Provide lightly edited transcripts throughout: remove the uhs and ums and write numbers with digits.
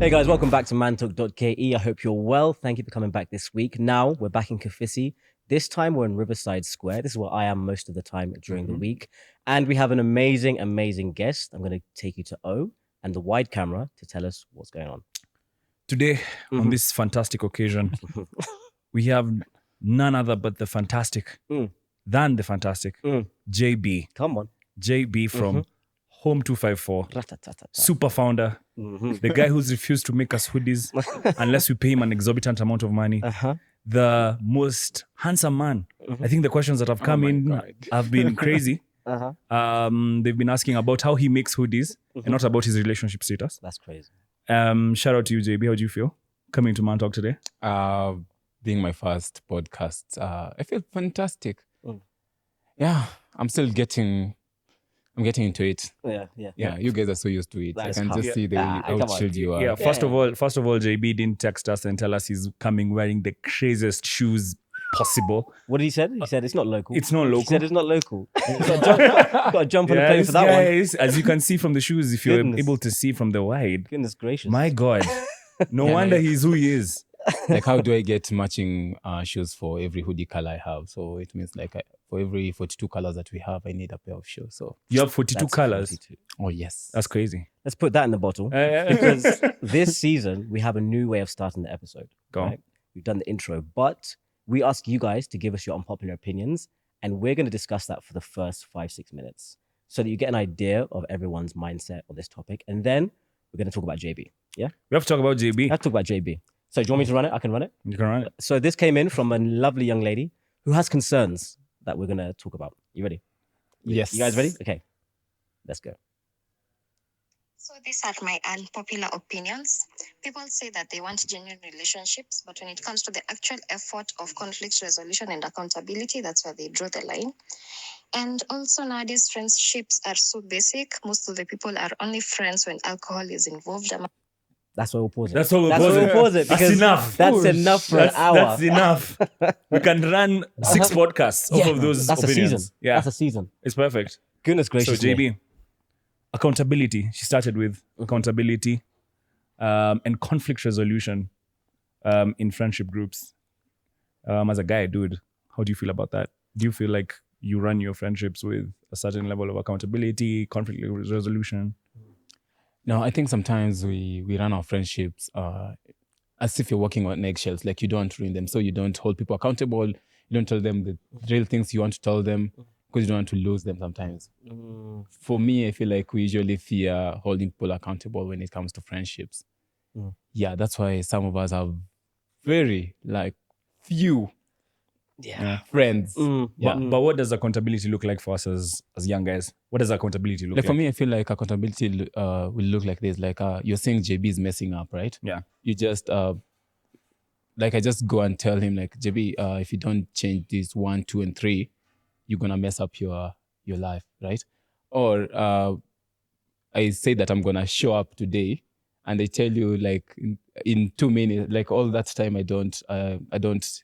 Hey guys, welcome back to Mantalk.ke. I hope you're well. Thank you for coming back this week. Now we're back in Kofisi. This time we're in Riverside Square. This is where I am most of the time during the week. And we have an amazing guest. I'm going to take you to O and the wide camera to tell us what's going on. Today, on this fantastic occasion, we have none other but the fantastic, JB. Come on. JB from Home254, Ratatatata. super founder, the guy who's refused to make us hoodies unless we pay him an exorbitant amount of money. The most handsome man. I think the questions that have come in have been crazy. They've been asking about how he makes hoodies and not about his relationship status. That's crazy. Shout out to you, JB. How do you feel coming to Mantalk today? Being my first podcast, I feel fantastic. Yeah, I'm getting into it. Yeah, you guys are so used to it. That I is can tough. just see the way how come on. chilled you are. Yeah, first of all, JB didn't text us and tell us he's coming wearing the craziest shoes possible. What did he say? He said it's not local. It's not local. He said it's not local. Got to jump on the plane for that one. As you can see from the shoes, if you're Goodness. able to see from the wide, Goodness gracious. my God, no wonder he's who he is. Like, how do I get matching shoes for every hoodie color I have? So it means like for every 42 colors that we have, I need a pair of shoes. So You have 42 That's colors. 42. oh yes, That's crazy. Let's put that in the bottle. Because this season, we have a new way of starting the episode. Go on. We've done the intro, but we ask you guys to give us your unpopular opinions, and we're going to discuss that for the first 5-6 minutes so that you get an idea of everyone's mindset on this topic. And then we're going to talk about JB. Yeah? We have to talk about JB. Let's talk about JB. So do you want me to run it? I can run it. You can run it. So this came in from a lovely young lady who has concerns that we're going to talk about. You ready? yes. You guys ready? Okay. Let's go. So these are my unpopular opinions. People say that they want genuine relationships, but when it comes to the actual effort of conflict resolution and accountability, that's where they draw the line. And also nowadays, friendships are so basic. Most of the people are only friends when alcohol is involved. That's why we'll pause it. That's what we'll That's pause why it. we'll pause it. That's because enough. That's enough for an hour. That's enough. We can run 6 podcasts off of those That's opinions. a season. Yeah, That's a season. it's perfect. Goodness So gracious. me. JB, accountability. She started with accountability and conflict resolution in friendship groups. As a guy, dude, how do you feel about that? Do you feel like you run your friendships with a certain level of accountability, conflict resolution? No, I think sometimes we run our friendships as if you're walking on eggshells. Like, you don't ruin them, so you don't hold people accountable. You don't tell them the real things you want to tell them because you don't want to lose them sometimes. For me, I feel like we usually fear holding people accountable when it comes to friendships. Yeah, that's why some of us have very few friends. Yeah. But what does accountability look like for us as young guys? What does accountability look like? Like, for me, I feel like accountability will look like this. Like, you're saying JB is messing up, right? Yeah. You just I just go and tell him, like, JB, if you don't change this 1, 2, and 3, you're gonna mess up your life, right? Or I say that I'm gonna show up today, and I tell you, like, in 2 minutes, like, all that time I don't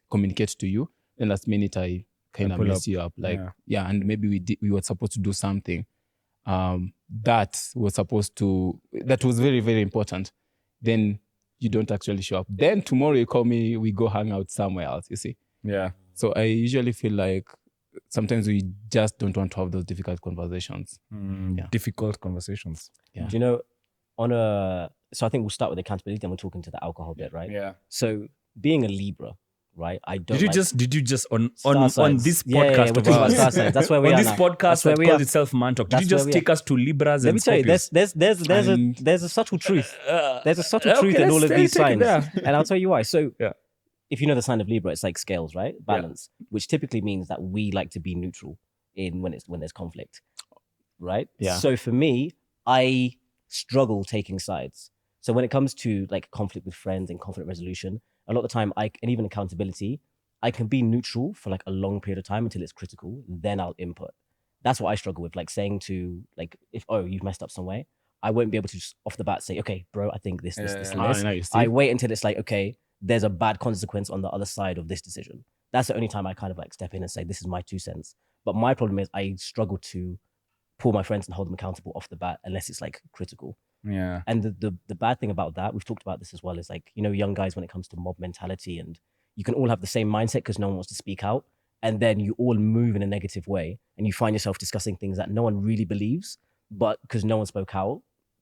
communicate to you. Then last minute I kind of pull mess up. you up, like, and maybe we were supposed to do something that was very, very important. Then you don't actually show up. Then tomorrow you call me, we go hang out somewhere else, you see. Yeah. So I usually feel like sometimes we just don't want to have those difficult conversations. Difficult conversations. Yeah. Do you know, so I think we'll start with accountability and we'll talk into the alcohol bit, right? Yeah. So being a Libra, right? I don't. Did you just on Star signs. this Yeah, podcast we're of talking about ours, star signs. That's where we on are this now. podcast That's where that we calls are. itself Mantalk, did That's you just where we take us to Libras Let and me tell you, Scorpios? there's a subtle truth. There's a subtle Okay, truth in all of let's these take it signs, there. and I'll tell you why. So, Yeah. if you know the sign of Libra, it's like scales, right? Balance, which typically means that we like to be neutral when there's conflict, right? Yeah. So for me, I struggle taking sides. So when it comes to like conflict with friends and conflict resolution, a lot of the time, and even accountability, I can be neutral for like a long period of time until it's critical. Then I'll input. That's what I struggle with, like saying to like, if you've messed up some way, I won't be able to just off the bat say, okay, bro, I think this, and this. no, you see. I wait until it's like, okay, there's a bad consequence on the other side of this decision. That's the only time I kind of like step in and say, this is my 2 cents. But my problem is I struggle to pull my friends and hold them accountable off the bat unless it's like critical. Yeah. And the bad thing about that, we've talked about this as well, is like, young guys, when it comes to mob mentality, and you can all have the same mindset because no one wants to speak out. And then you all move in a negative way and you find yourself discussing things that no one really believes, but because no one spoke out,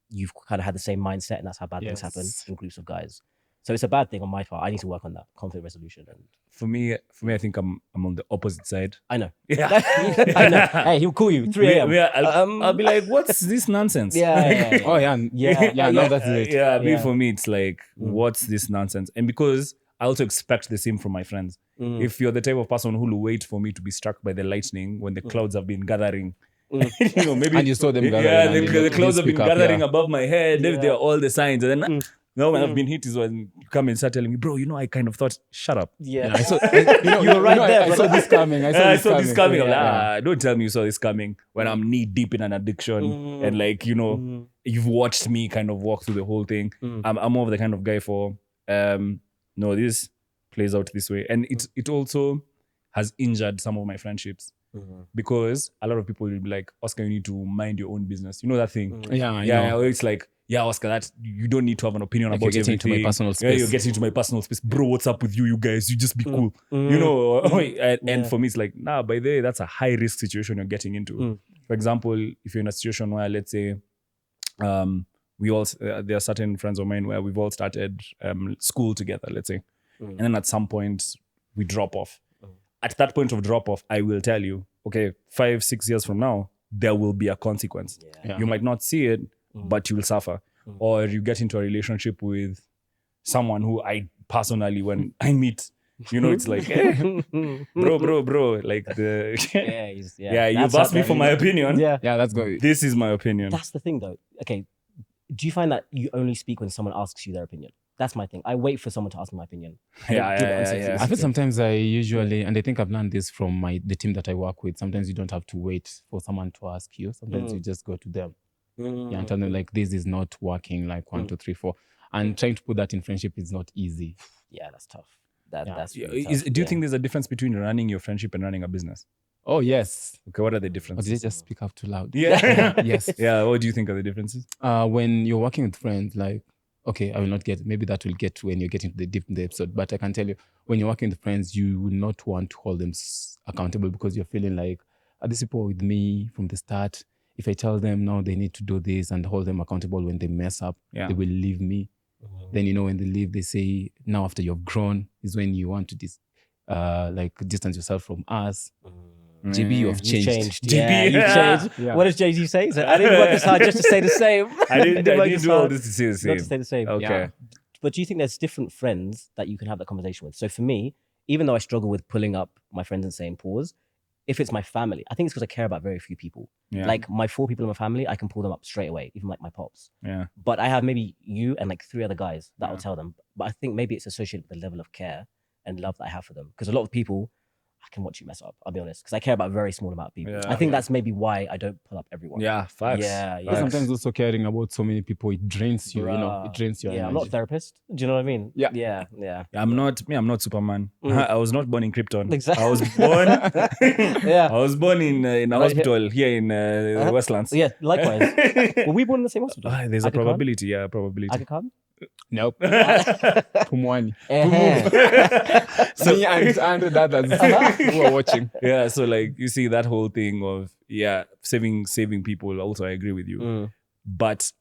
you've kind of had the same mindset, and that's how bad things happen Yes. in groups of guys. So it's a bad thing on my part. I need to work on that conflict resolution. And For me, I think I'm on the opposite side. I know. Yeah. I know. Hey, he'll call you 3 a.m. I'll be like, what's this nonsense? Yeah. Oh yeah, Yeah. No, that's it. Yeah, for me, it's like, what's this nonsense? And because I also expect the same from my friends. If you're the type of person who will wait for me to be struck by the lightning when the clouds have been gathering, maybe And you saw them gathering. yeah, and they the didn't clouds have been speak up, gathering yeah. above my head. Yeah. There are all the signs, and then now when I've been hit is when you come and start telling me, bro, I kind of thought, shut up. Yeah. I saw, You were right there, I saw brother. this coming. I I saw this coming. I'm like, Yeah. don't tell me you saw this coming when I'm knee deep in an addiction and like, you've watched me kind of walk through the whole thing. I'm more of the kind of guy for, no, this plays out this way. And it also has injured some of my friendships because a lot of people will be like, Oscar, you need to mind your own business. You know that thing? Yeah, I Yeah, know. it's like, yeah, Oscar, that you don't need to have an opinion Like about you're getting everything. into my personal Yeah, space. you're getting into my personal space. Bro, what's up with you guys? You just be cool. And for me, it's like, nah, by the way, that's a high risk situation you're getting into. For example, if you're in a situation where, let's say, we all, there are certain friends of mine where we've all started school together, let's say. And then at some point, we drop off. At that point of drop off, I will tell you, okay, 5-6 years from now, there will be a consequence. Yeah. You might not see it, but you will suffer. Or you get into a relationship with someone who I personally, when I meet, it's like, bro, like you've asked me for my opinion. Yeah. Yeah, that's good. This is my opinion. That's the thing, though. Okay, do you find that you only speak when someone asks you their opinion? That's my thing. I wait for someone to ask me my opinion. I don't give it on Yeah. I feel sometimes I usually, and I think I've learned this from the team that I work with. Sometimes you don't have to wait for someone to ask you. Sometimes you just go to them. Yeah, and tell them like, this is not working, like 1, 2, 3, 4. And trying to put that in friendship is not easy. Yeah, that's tough. That's Yeah, really tough. do you think there's a difference between running your friendship and running a business? Oh yes. Okay, what are the Or differences? did I just speak up too loud? Yeah. Yes. Yeah, what do you think are the differences? When you're working with friends, like, okay, I will not get, maybe that will get when you get into the deep in the episode, but I can tell you, when you're working with friends, you will not want to hold them accountable because you're feeling like, are these people with me from the start? If I tell them now they need to do this and hold them accountable when they mess up, Yeah. they will leave me. Then, when they leave, they say, now after you've grown is when you want to distance yourself from us. JB, you have changed. Yeah, you've changed. Yeah. What does Jay-Z say? He's like, I didn't work this hard just to stay the same. I didn't work do all this to say the same. Not to stay the same. Okay. Yeah. But do you think there's different friends that you can have that conversation with? So for me, even though I struggle with pulling up my friends and saying pause, if it's my family, I think it's because I care about very few people. Yeah. Like my 4 people in my family, I can pull them up straight away, even like my pops. Yeah. But I have maybe you and like 3 other guys that I'll tell them. But I think maybe it's associated with the level of care and love that I have for them. Because a lot of people, I can watch you mess up, I'll be honest. Because I care about a very small amount of people. Yeah. I think that's maybe why I don't pull up everyone. Yeah, facts. Yeah, But sometimes also caring about so many people, it drains you, Bruh. it drains your Yeah, I'm energy. not a therapist. Do you know what I mean? Yeah. Yeah. I'm not Superman. I was not born in Krypton. Exactly. I was born Yeah. I was born in a Right hospital here in Westlands. Yeah, likewise. Were we born in the same hospital? There's a Aga Khan? probability. Yeah, probability. Aga Khan? Nope. Pumwani. Uh-huh. Me and the others who are watching. Yeah, so like you see that whole thing of saving people. Also, I agree with you. But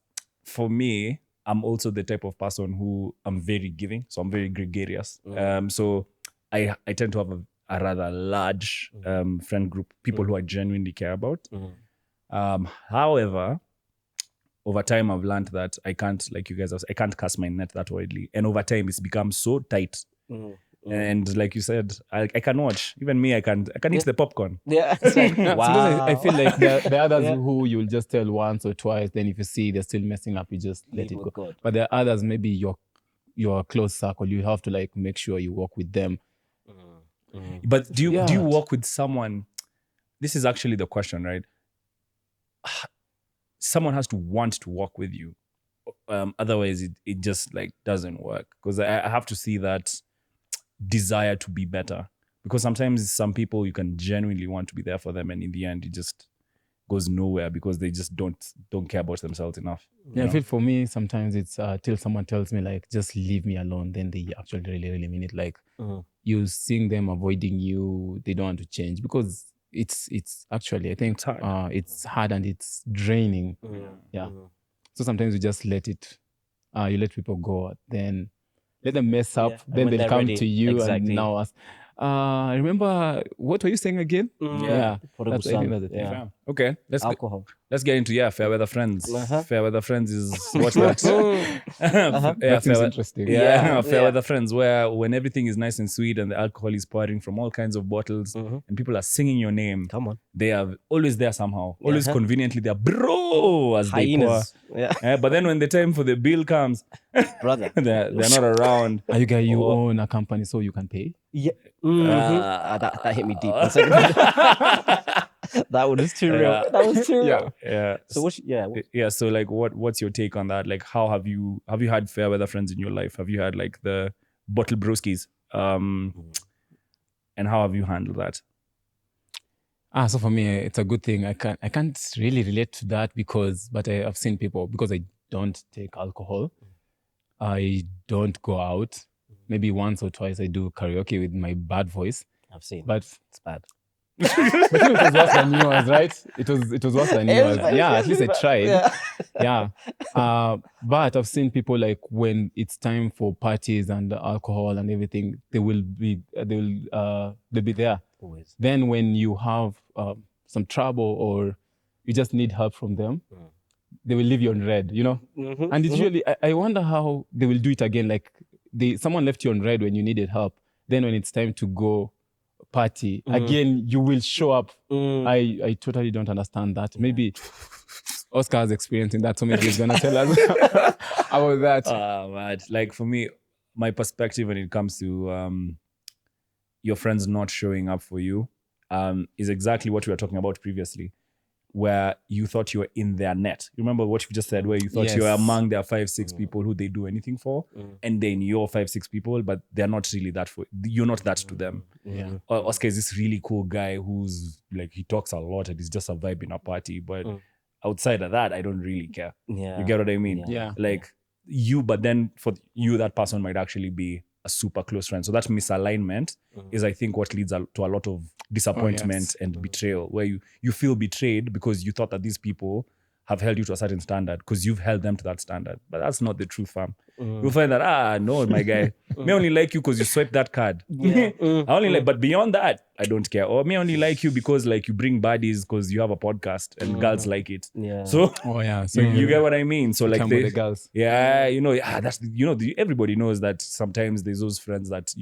for me, I'm also the type of person who I'm very giving, so I'm very gregarious. So I tend to have a rather large friend group, people who I genuinely care about. However, over time I've learned that I can't, like you guys have, I can't cast my net that widely, and over time it's become so tight. And like you said, I can watch. Even me, I can eat the popcorn. Yeah. It's like, Sometimes wow. I feel like the others Yeah. who you'll just tell once or twice, then if you see they're still messing up, you just let Leave it with go. God. But there are others, maybe your close circle, you have to like make sure you work with them. But do you Yeah. work with someone? This is actually the question, right? Someone has to want to work with you. Otherwise, it just like doesn't work. Because I have to see that desire to be better. Because sometimes some people you can genuinely want to be there for them, and in the end, goes nowhere because they just don't care about themselves enough. Yeah, I feel for me sometimes it's till someone tells me like just leave me alone, then they actually really mean it. Like you seeing them avoiding you, they don't want to change because it's actually I think it's hard and it's draining. Yeah. So sometimes you just let it. You let people go, then let them mess up, then they'll come to you and now ask. Remember what were you saying again? That's, I think that's the thing. Yeah. Okay, Alcohol. Let's get into fair weather friends. Fair weather friends is what's that? That seems interesting. Fair weather friends, where when everything is nice and sweet and the alcohol is pouring from all kinds of bottles and people are singing your name. Come on. They are always there somehow. Always conveniently there, bro, as Hyenas. they pour. But then when the time for the bill comes, brother, they're not around. Are you guys own a company so you can pay? Yeah. That hit me deep. That was too real. That was too real. Yeah. So So like, what's your take on that? Like, how have you had fair weather friends in your life? Have you had like the bottle broskies? And how have you handled that? So for me, it's a good thing. I can't really relate to that but I've seen people, because I don't take alcohol. I don't go out. Maybe once or twice I do karaoke with my bad voice. I've seen. But it's bad. But it was worse than yours, right? It was worse than yours. Yeah, at least I tried. Yeah. But I've seen people like when it's time for parties and alcohol and everything, they'll be there. Always. Then when you have some trouble or you just need help from them, they will leave you on red, you know? And it's usually, I wonder how they will do it again. Like someone left you on red when you needed help. Then when it's time to go party, again, you will show up. I totally don't understand that. Maybe Oscar has experience in that, so maybe he's going to tell us about that. Man. Like for me, my perspective when it comes to your friends not showing up for you is exactly what we were talking about previously, where you thought you were in their net. You remember what you just said, where you thought you were among their 5-6 people who they do anything for, and then you're 5-6 people, but they're not really that for you're not that to them. Oscar is this really cool guy who's like, he talks a lot and he's just a vibe in a party, but outside of that, I don't really care. You get what I mean? Like you, but then for you, that person might actually be a super close friend. So that misalignment is, I think, what leads to a lot of disappointment and betrayal, where you feel betrayed because you thought that these people have held you to a certain standard because you've held them to that standard. But that's not the truth, fam. You'll find that, no, my guy, may only like you because you swiped that card. I only like, but beyond that, I don't care. Or may only like you because like you bring baddies because you have a podcast and girls like it. So, so you get what I mean? So like the girls. That's, everybody knows that sometimes there's those friends that,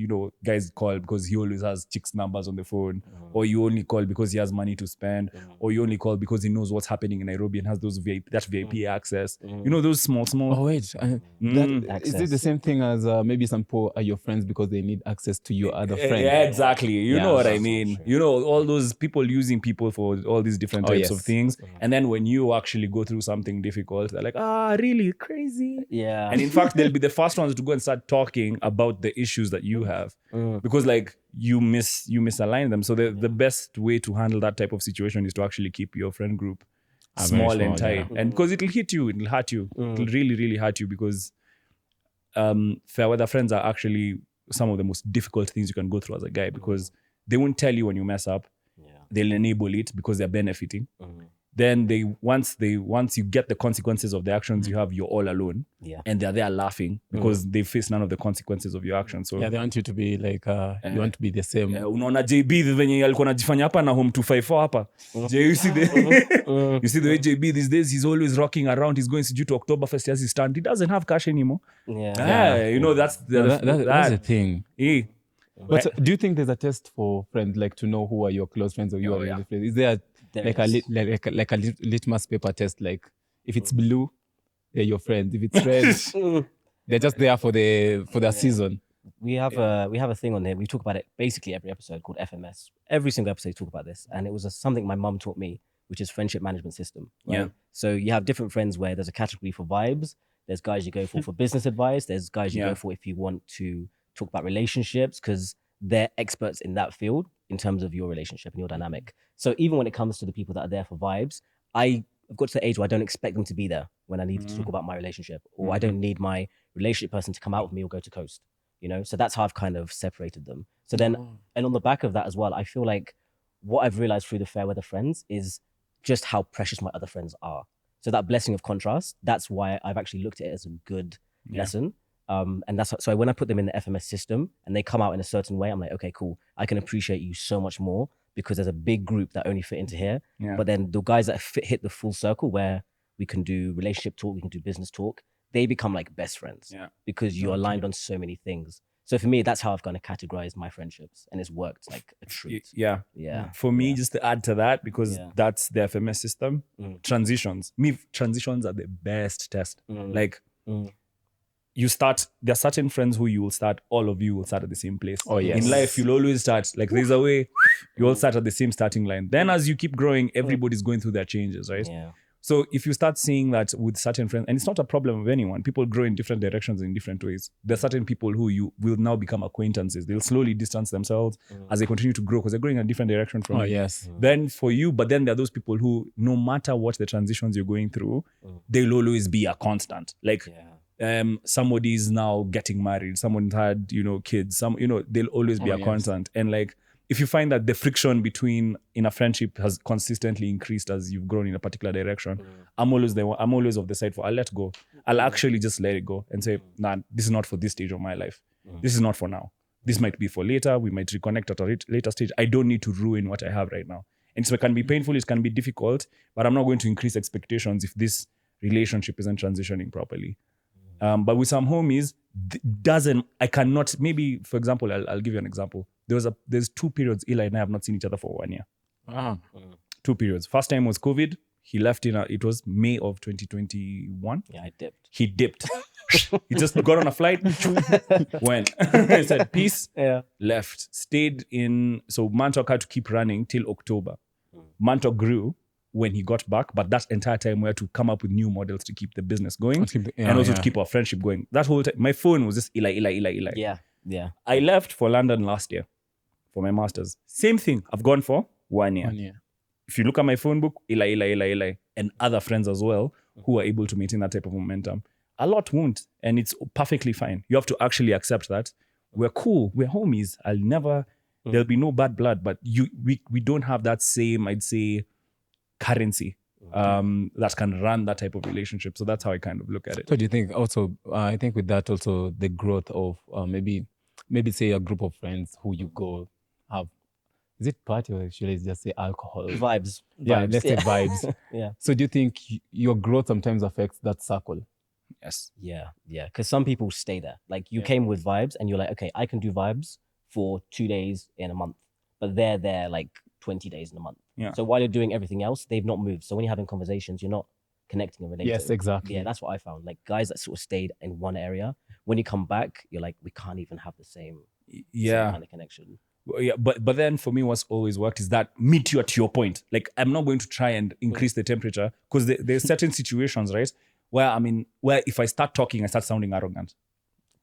guys call because he always has chicks' numbers on the phone, or you only call because he has money to spend, or you only call because he knows what's happening in Nairobi and has those VIP access. Those small. Oh wait, is it the same thing as maybe some people are your friends because they need access to your other friends? Yeah, exactly. You know what I mean. All those people using people for all these different types of things. And then when you actually go through something difficult, they're like, really crazy. Yeah. And in fact, they'll be the first ones to go and start talking about the issues that you have. Because like you misalign them. So the best way to handle that type of situation is to actually keep your friend group small and tight. And because it'll hit you, it'll hurt you. It'll really, really hurt you, because fair weather friends are actually some of the most difficult things you can go through as a guy, because they won't tell you when you mess up. They'll enable it because they're benefiting. Then once you get the consequences of the actions you have, you're all alone. And they're there laughing because they face none of the consequences of your actions. So they want you to be like you want to be the same. Unaona JB venye alikuwa anajifanya hapa na Home254 hapa. You see the way JB these days, he's always rocking around. He's going to Oktoberfest as he stand. He doesn't have cash anymore. That's the thing. But do you think there's a test for friends, like to know who are your close friends or you are really friends? Is there like a litmus paper test? Like if it's blue, they're your friends. If it's red, they're just there for their season. We have a thing on here. We talk about it basically every episode, called FMS. Every single episode we talk about this, and it was something my mum taught me, which is friendship management system. Right? So you have different friends where there's a category for vibes. There's guys you go for business advice. There's guys you go for if you want to talk about relationships, because they're experts in that field in terms of your relationship and your dynamic. So even when it comes to the people that are there for vibes, I've got to the age where I don't expect them to be there when I need to talk about my relationship, or I don't need my relationship person to come out with me or go to coast, you know? So that's how I've kind of separated them. So then, and on the back of that as well, I feel like what I've realized through the fair weather friends is just how precious my other friends are. So that blessing of contrast, that's why I've actually looked at it as a good lesson. And that's so when I put them in the FMS system and they come out in a certain way, I'm like, okay, cool. I can appreciate you so much more because there's a big group that only fit into here. Yeah. But then the guys that hit the full circle where we can do relationship talk, we can do business talk, they become like best friends because you're aligned on so many things. So for me, that's how I've kind of categorized my friendships, and it's worked like a treat. Yeah. For me, just to add to that, because that's the FMS system, transitions. Transitions are the best test. Like, you start, there are certain friends who you will start, all of you will start at the same place. Oh, yes. In life, you'll always start, like there's a way, you all start at the same starting line. Then as you keep growing, everybody's going through their changes, right? Yeah. So if you start seeing that with certain friends, and it's not a problem of anyone, people grow in different directions in different ways. There are certain people who you will now become acquaintances. They'll slowly distance themselves as they continue to grow because they're growing in a different direction from you. Yes. Then for you, but then there are those people who, no matter what the transitions you're going through, they'll always be a constant. Like, somebody's now getting married, someone had, kids, they'll always be a constant. And like, if you find that the friction in a friendship has consistently increased as you've grown in a particular direction, I'm always of the side for, I'll let go. I'll actually just let it go and say, nah, this is not for this stage of my life. This is not for now. This might be for later. We might reconnect at a later stage. I don't need to ruin what I have right now. And so it can be painful, it can be difficult, but I'm not going to increase expectations if this relationship isn't transitioning properly. But with some homies, maybe, for example, I'll give you an example. There's 2 periods Eli and I have not seen each other for 1 year. 2 periods. First time was COVID. He left it was May of 2021. Yeah, I dipped. He dipped. He just got on a flight, went. He said, peace, left. Stayed so Mantalk had to keep running till October. Mantalk grew when he got back, but that entire time we had to come up with new models to keep the business going and also to keep our friendship going. That whole time, my phone was just Eli. Yeah. I left for London last year for my master's. Same thing. I've gone for 1 year. 1 year. If you look at my phone book, Eli, and other friends as well who are able to maintain that type of momentum. A lot won't, and it's perfectly fine. You have to actually accept that. We're cool. We're homies. There'll be no bad blood, but we don't have that same, I'd say, currency that can run that type of relationship. So that's how I kind of look at it. So do you think also, I think with that also the growth of maybe say a group of friends who you go have, is it party or actually it's just say alcohol? Vibes. Yeah, let's say vibes. Yeah. So do you think your growth sometimes affects that circle? Yes. Yeah. Because some people stay there. Like you came with vibes and you're like, okay, I can do vibes for 2 days in a month, but they're there like 20 days in a month. Yeah. So while you're doing everything else, they've not moved. So when you're having conversations, you're not connecting and relating. Yes, exactly. Yeah, that's what I found. Like guys that sort of stayed in one area, when you come back, you're like, we can't even have the same kind of connection. Yeah, but then for me, what's always worked is that meet you at your point. Like I'm not going to try and increase the temperature because there's certain situations, right, where if I start talking, I start sounding arrogant.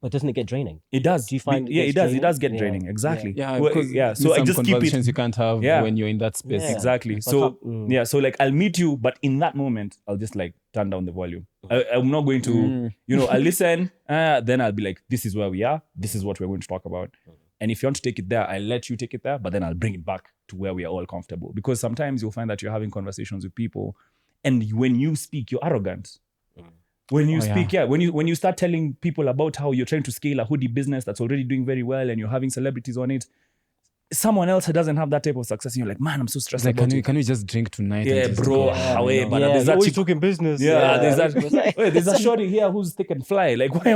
But doesn't it get draining? It does. Do you find it does. It does get draining. Exactly. Yeah, because So I just keep it. Conversations you can't have when you're in that space. Yeah. Exactly. So so like I'll meet you, but in that moment, I'll just like turn down the volume. I'm not going to, I'll listen. Then I'll be like, this is where we are. This is what we're going to talk about. And if you want to take it there, I'll let you take it there, but then I'll bring it back to where we are all comfortable. Because sometimes you'll find that you're having conversations with people, and when you speak, you're arrogant. When you speak, when you start telling people about how you're trying to scale a hoodie business that's already doing very well and you're having celebrities on it, someone else who doesn't have that type of success, and you're like, man, I'm so stressed Like, about it. can we just drink tonight? Yeah, and just bro. go? There's that chick- talking business. there's that. There's a shorty here who's thick and fly. Like, why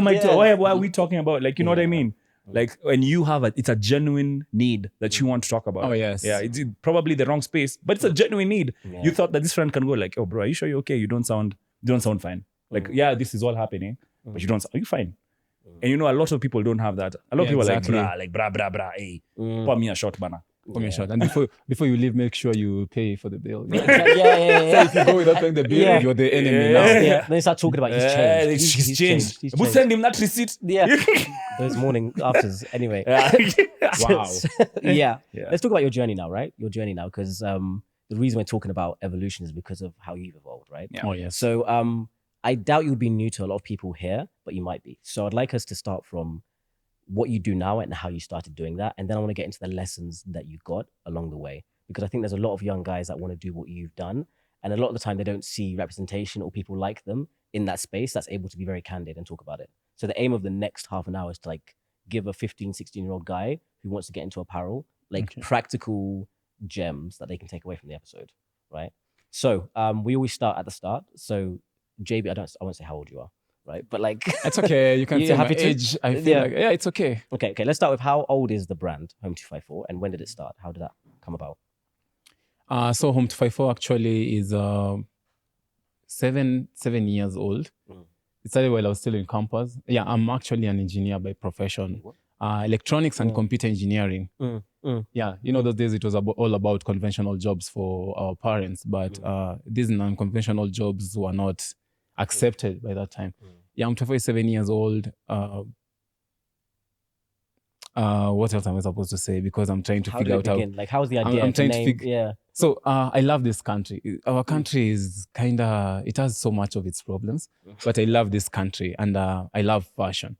are we talking about? Like, you know what I mean? Like, when you have it's a genuine need that you want to talk about. Oh, yes. Yeah, it's probably the wrong space, but it's a genuine need. Yeah. You thought that this friend can go like, oh, bro, are you sure you're okay? You don't sound fine. Like, this is all happening, but are you fine? And a lot of people don't have that. A lot of people exactly. are like, bra, hey, pour me a shot, banana. Pour me a shot. And before you leave, make sure you pay for the bill. Yeah. So if you go without paying the bill, you're the enemy now. Yeah. Then they start talking about he's changed. He's changed. We'll send him that receipt. Yeah. Those morning afters. Anyway. Wow. Yeah. Let's talk about your journey now, right? Your journey now, because the reason we're talking about evolution is because of how you've evolved, right? Yeah. Oh yes. So I doubt you'll be new to a lot of people here, but you might be. So I'd like us to start from what you do now and how you started doing that. And then I want to get into the lessons that you got along the way. Because I think there's a lot of young guys that want to do what you've done. And a lot of the time they don't see representation or people like them in that space that's able to be very candid and talk about it. So the aim of the next half an hour is to like give a 15, 16-year-old guy who wants to get into apparel, like practical gems that they can take away from the episode, right? So we always start at the start. So JB, I won't say how old you are, right? But like It's okay. You can You're say my happy to? age. I feel like it's okay. Okay. Let's start with how old is the brand Home254 and when did it start? How did that come about? So Home254 actually is 7 years old. It started while I was still in campus. Yeah, I'm actually an engineer by profession. Electronics and computer engineering. Yeah, those days it was all about conventional jobs for our parents, but these non-conventional jobs were not accepted by that time. Yeah, I'm 27 years old. What else am I supposed to say? Because I'm trying to How figure did it out begin? Like, how's the idea? I'm trying to name? figure. Yeah. So I love this country. Our country is it has so much of its problems, but I love this country and I love fashion.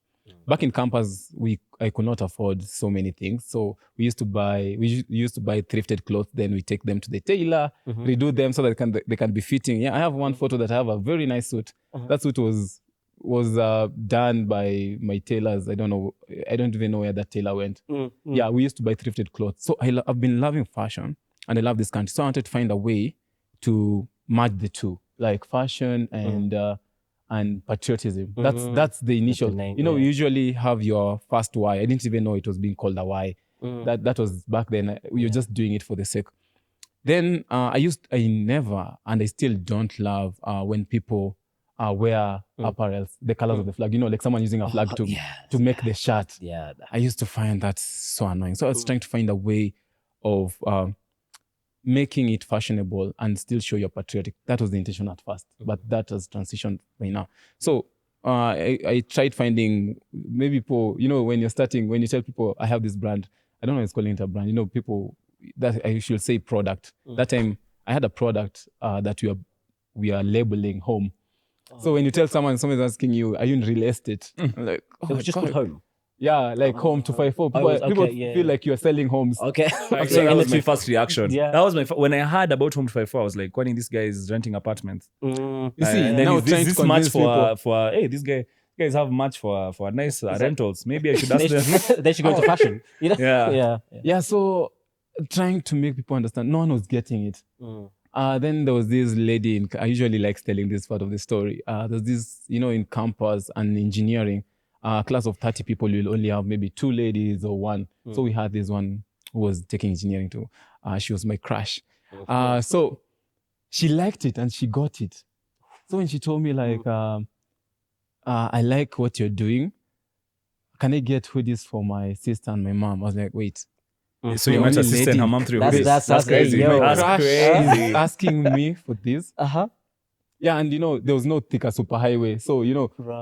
Back in campus, I could not afford so many things. So we used to buy thrifted clothes. Then we take them to the tailor, redo them so that they can be fitting. Yeah, I have one photo that I have a very nice suit. That suit was done by my tailors. I don't even know where that tailor went. Yeah, we used to buy thrifted clothes. So I've been loving fashion and I love this country. So I wanted to find a way to merge the two, like fashion and patriotism. That's the initial. the name, We usually have your first why. I didn't even know it was being called a why. That was back then. We were just doing it for the sake. Then I never, and I still don't love when people wear apparel, the colors of the flag. Like someone using a flag to make the shirt. Yeah. I used to find that so annoying. So I was trying to find a way of making it fashionable and still show you're patriotic. That was the intention at first, but that has transitioned by now. So I tried finding maybe people, when you're starting, when you tell people I have this brand, I don't know if it's calling it a brand, people that I should say product. That time I had a product that we are labeling home. So when you tell someone's asking you, are you in real estate? I'm like, It was just called Home. Yeah, like Home254. People feel like you're selling homes. Okay. Actually, that was my first reaction. Yeah. That was when I heard about Home254, I was like, why this guy is renting apartments? You see, And then now is trying this to much convince for hey, this guys have much for nice rentals. Maybe I should ask them. They should go into fashion. Yeah. Yeah, so trying to make people understand, no one was getting it. Then there was this lady, I usually like telling this part of the story. There's this, in campus and engineering, a class of 30 people, you'll only have maybe 2 ladies or 1. So we had this one who was taking engineering too. She was my crush. So she liked it and she got it. So when she told me like, I like what you're doing, can I get hoodies for my sister and my mom? I was like, wait. So you met a sister and her mom through hoodies. That's crazy. hey, yo. That's Crush crazy. is asking me for this. Yeah, and there was no Thika superhighway. So,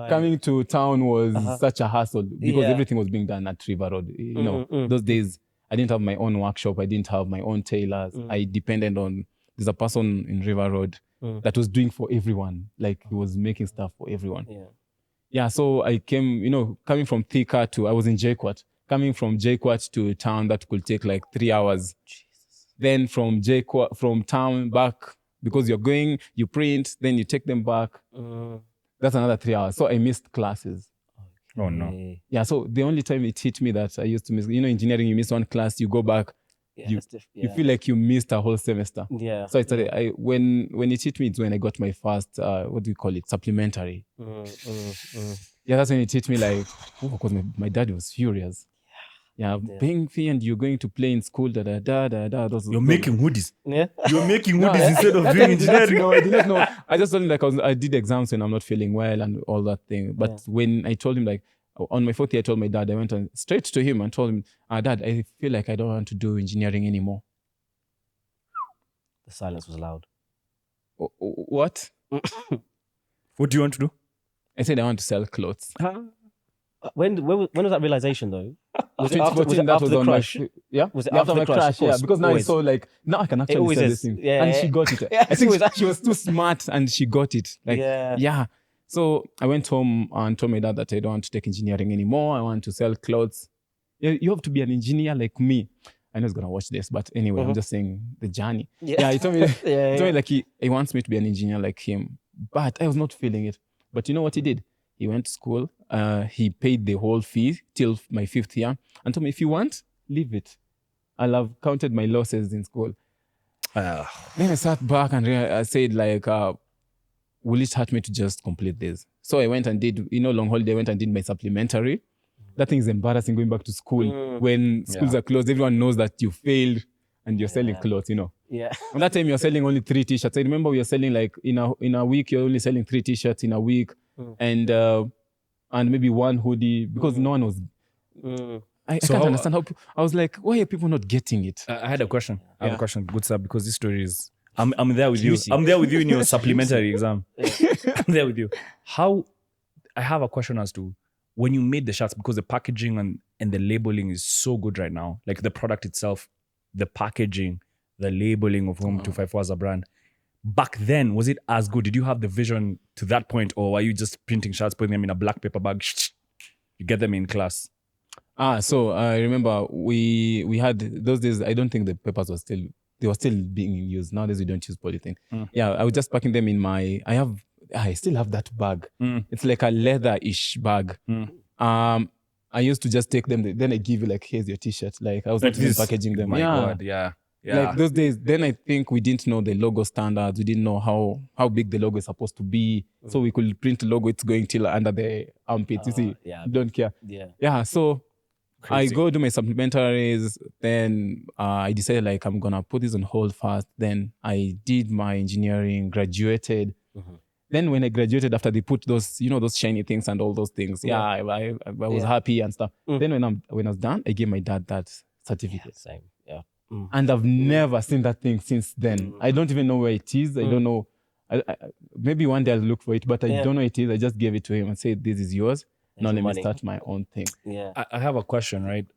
coming to town was such a hassle because everything was being done at River Road. Those days, I didn't have my own workshop. I didn't have my own tailors. I depended on, there's a person in River Road that was doing for everyone. Like he was making stuff for everyone. Yeah, so I came, coming from Thika I was in JKUAT. Coming from JKUAT to town, that could take like 3 hours. Jesus. Then from town back, because you're going, you print, then you take them back. That's another 3 hours. So I missed classes. Oh, no. Yeah, so the only time it hit me that I used to miss, engineering, you miss one class, you go back, you feel like you missed a whole semester. Yeah. So I started, when it hit me, it's when I got my first, supplementary. Yeah, that's when it hit me like, because my dad was furious. Yeah, paying fee and you're going to play in school, You're making hoodies. Yeah. You're making hoodies instead of doing engineering. No, I didn't know. I just told him like I did exams when I'm not feeling well and all that thing. But when I told him like, on my 4th year, I told my dad, I went on straight to him and told him, Dad, I feel like I don't want to do engineering anymore. The silence was loud. What? What do you want to do? I said I want to sell clothes. When was that realization though? Was it 2014, after the on crush? my yeah. Was it Yeah, after the my crush? Of yeah, course, because now always. it's so like now I can actually always sell is. this thing, Yeah, and yeah. she got it. Yeah, I think it's always- she was too smart, and she got it. Like Yeah. So I went home and told my dad that I don't want to take engineering anymore. I want to sell clothes. You have to be an engineer like me. I know he's gonna watch this, but anyway, I'm just saying the journey. Yeah, he told me, Yeah, he told me like he wants me to be an engineer like him, but I was not feeling it. But you know what he did? He went to school. He paid the whole fee till my 5th year and told me, if you want, leave it. I'll have counted my losses in school. Then I sat back and I said like, will it hurt me to just complete this? So I went and did, long holiday, I went and did my supplementary. That thing is embarrassing going back to school when schools are closed. Everyone knows that you failed and you're selling clothes, Yeah. And that time you're selling only 3 t-shirts. I remember we were selling like in a week, you're only selling 3 t-shirts in a week and maybe 1 hoodie because no one was. I can't understand how I was like, why are people not getting it? I had a question. I have a question, good sir, because this story is. I'm there with Juicy. you. I'm there with you in your supplementary exam. I'm there with you. I have a question as to when you made the shirts, because the packaging and the labeling is so good right now. Like the product itself, the packaging, the labeling of Home254 as a brand. Back then, was it as good? Did you have the vision to that point, or were you just printing shirts, putting them in a black paper bag? You get them in class. So I remember we had those days. I don't think the papers were still being used. Nowadays we don't use polythene. Yeah, I was just packing them in my. I still have that bag. It's like a leather-ish bag. I used to just take them. Then I give you like, here's your t-shirt. Like I was not even packaging them. My God, yeah. Like those days, then I think we didn't know the logo standards. We didn't know how big the logo is supposed to be. So we could print the logo. It's going till under the armpit. You see, don't care. Yeah. So Crazy. I go do my supplementaries. Then I decided like I'm gonna put this on hold first. Then I did my engineering, graduated. Then when I graduated, after they put those, those shiny things and all those things, I was happy and stuff. Then when I was done, I gave my dad that certificate. Same. Yeah. And I've never seen that thing since then. I don't even know where it is. I don't know. I maybe one day I'll look for it, but I don't know where it is. I just gave it to him and said, this is yours. Now let me start my own thing. Yeah. I have a question, right?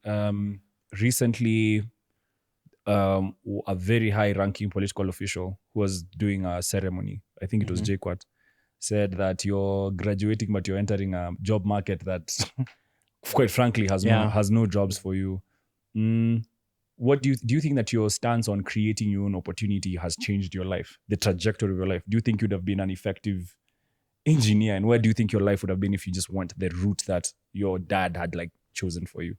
Recently, a very high-ranking political official who was doing a ceremony, I think it was JQuat, said that you're graduating, but you're entering a job market that, quite frankly, has no jobs for you. What do you think that your stance on creating your own opportunity has changed your life, the trajectory of your life? Do you think you'd have been an effective engineer, and where do you think your life would have been if you just went the route that your dad had like chosen for you?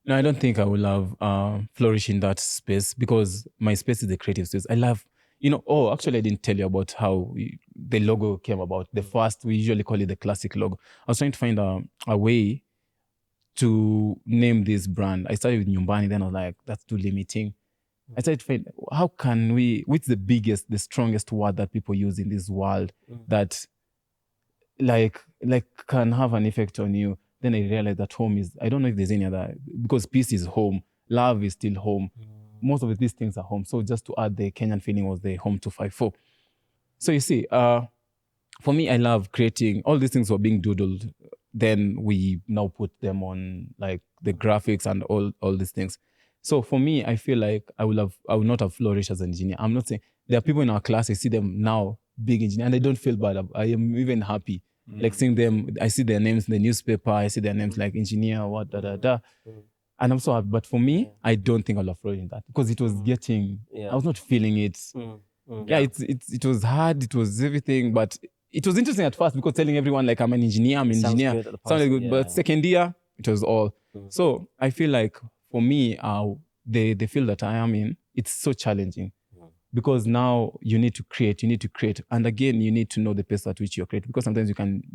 No, I don't think I will have flourished in that space because my space is the creative space. I love, actually I didn't tell you about how the logo came about. The first, we usually call it the classic logo. I was trying to find a way to name this brand. I started with Nyumbani, then I was like, that's too limiting. I started to find, how can what's the biggest, the strongest word that people use in this world that like can have an effect on you? Then I realized that home is, I don't know if there's any other, because peace is home, love is still home. Most of these things are home. So just to add the Kenyan feeling was the Home254. So you see, for me, I love creating, all these things were being doodled. Then we now put them on like the graphics and all these things. So for me, I feel like I would not have flourished as an engineer. I'm not saying, there are people in our class, I see them now, big engineer, and I don't feel bad. I am even happy. Like seeing them, I see their names in the newspaper, I see their names like engineer, what, And I'm so happy. But for me, I don't think I'll have flourished in that because it was getting, I was not feeling it. It was hard, it was everything, but it was interesting at first because telling everyone like I'm an engineer, sounded good. But second year, it was all. So I feel like for me, the field that I am in, it's so challenging because now you need to create, and again you need to know the pace at which you're creating because sometimes you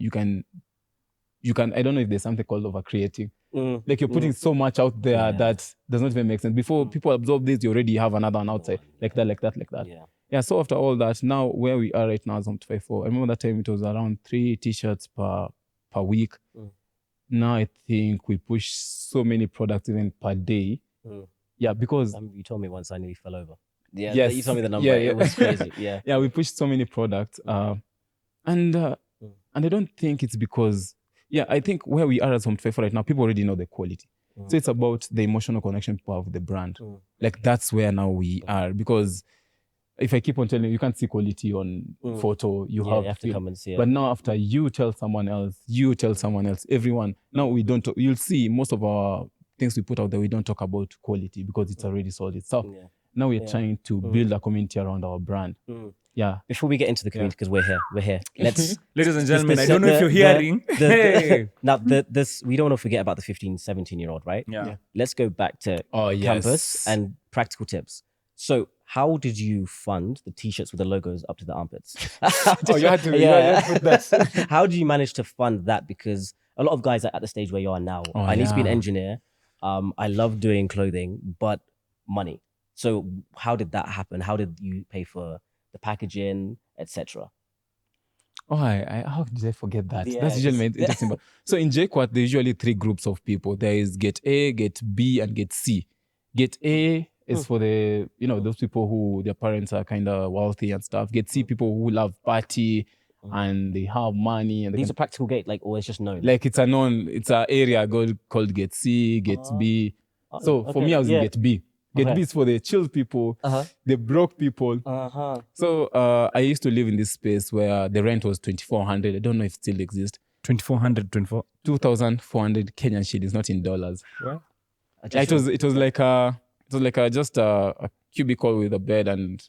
can. I don't know if there's something called over creating. Like you're putting so much out there that does not even make sense. Before people absorb this, you already have another one outside like that. Yeah, so after all that, now where we are right now is Home254. I remember that time it was around 3 t-shirts per week. Now I think we push so many products even per day. Yeah, because... You told me once I nearly fell over. Yeah, yes, you told me the number. Yeah. It was crazy. Yeah. Yeah, we pushed so many products. And I don't think it's because... Yeah, I think where we are as Home254 right now, people already know the quality. So it's about the emotional connection people have with the brand. Like that's where now we are, because if I keep on telling you can't see quality on photo, you have to come and see it. But now after you tell someone else, everyone, now we don't, you'll see most of our things we put out there, we don't talk about quality because it's already sold itself. Now we're trying to build a community around our brand. Yeah. Before we get into the community, because we're here. Let's, Ladies and gentlemen, I don't know if you're hearing. Now, we don't want to forget about the 15, 17-year-old, right? Yeah. Let's go back to campus and practical tips. So, how did you fund the t-shirts with the logos up to the armpits? You had to, you had to put that. How do you manage to fund that? Because a lot of guys are at the stage where you are now. I need to be an engineer. I love doing clothing, but money. So, how did that happen? How did you pay for the packaging, etc.? How did I forget that? Yeah, That's usually interesting. But so in JQuat, there's usually 3 groups of people. There is Gate A, Gate B, and Gate C. Gate A is for the, those people who their parents are kind of wealthy and stuff. Gate C, people who love party and they have money. And these are practical gate, like always just known. Like it's an area called Gate C, Gate B. So for me, I was in Gate B. Gate B is for the chill people, the broke people. So I used to live in this space where the rent was 2,400. I don't know if it still exists. 2,400, 2,400 Kenyan shillings, not in dollars. What? Yeah, it was like just a cubicle with a bed, and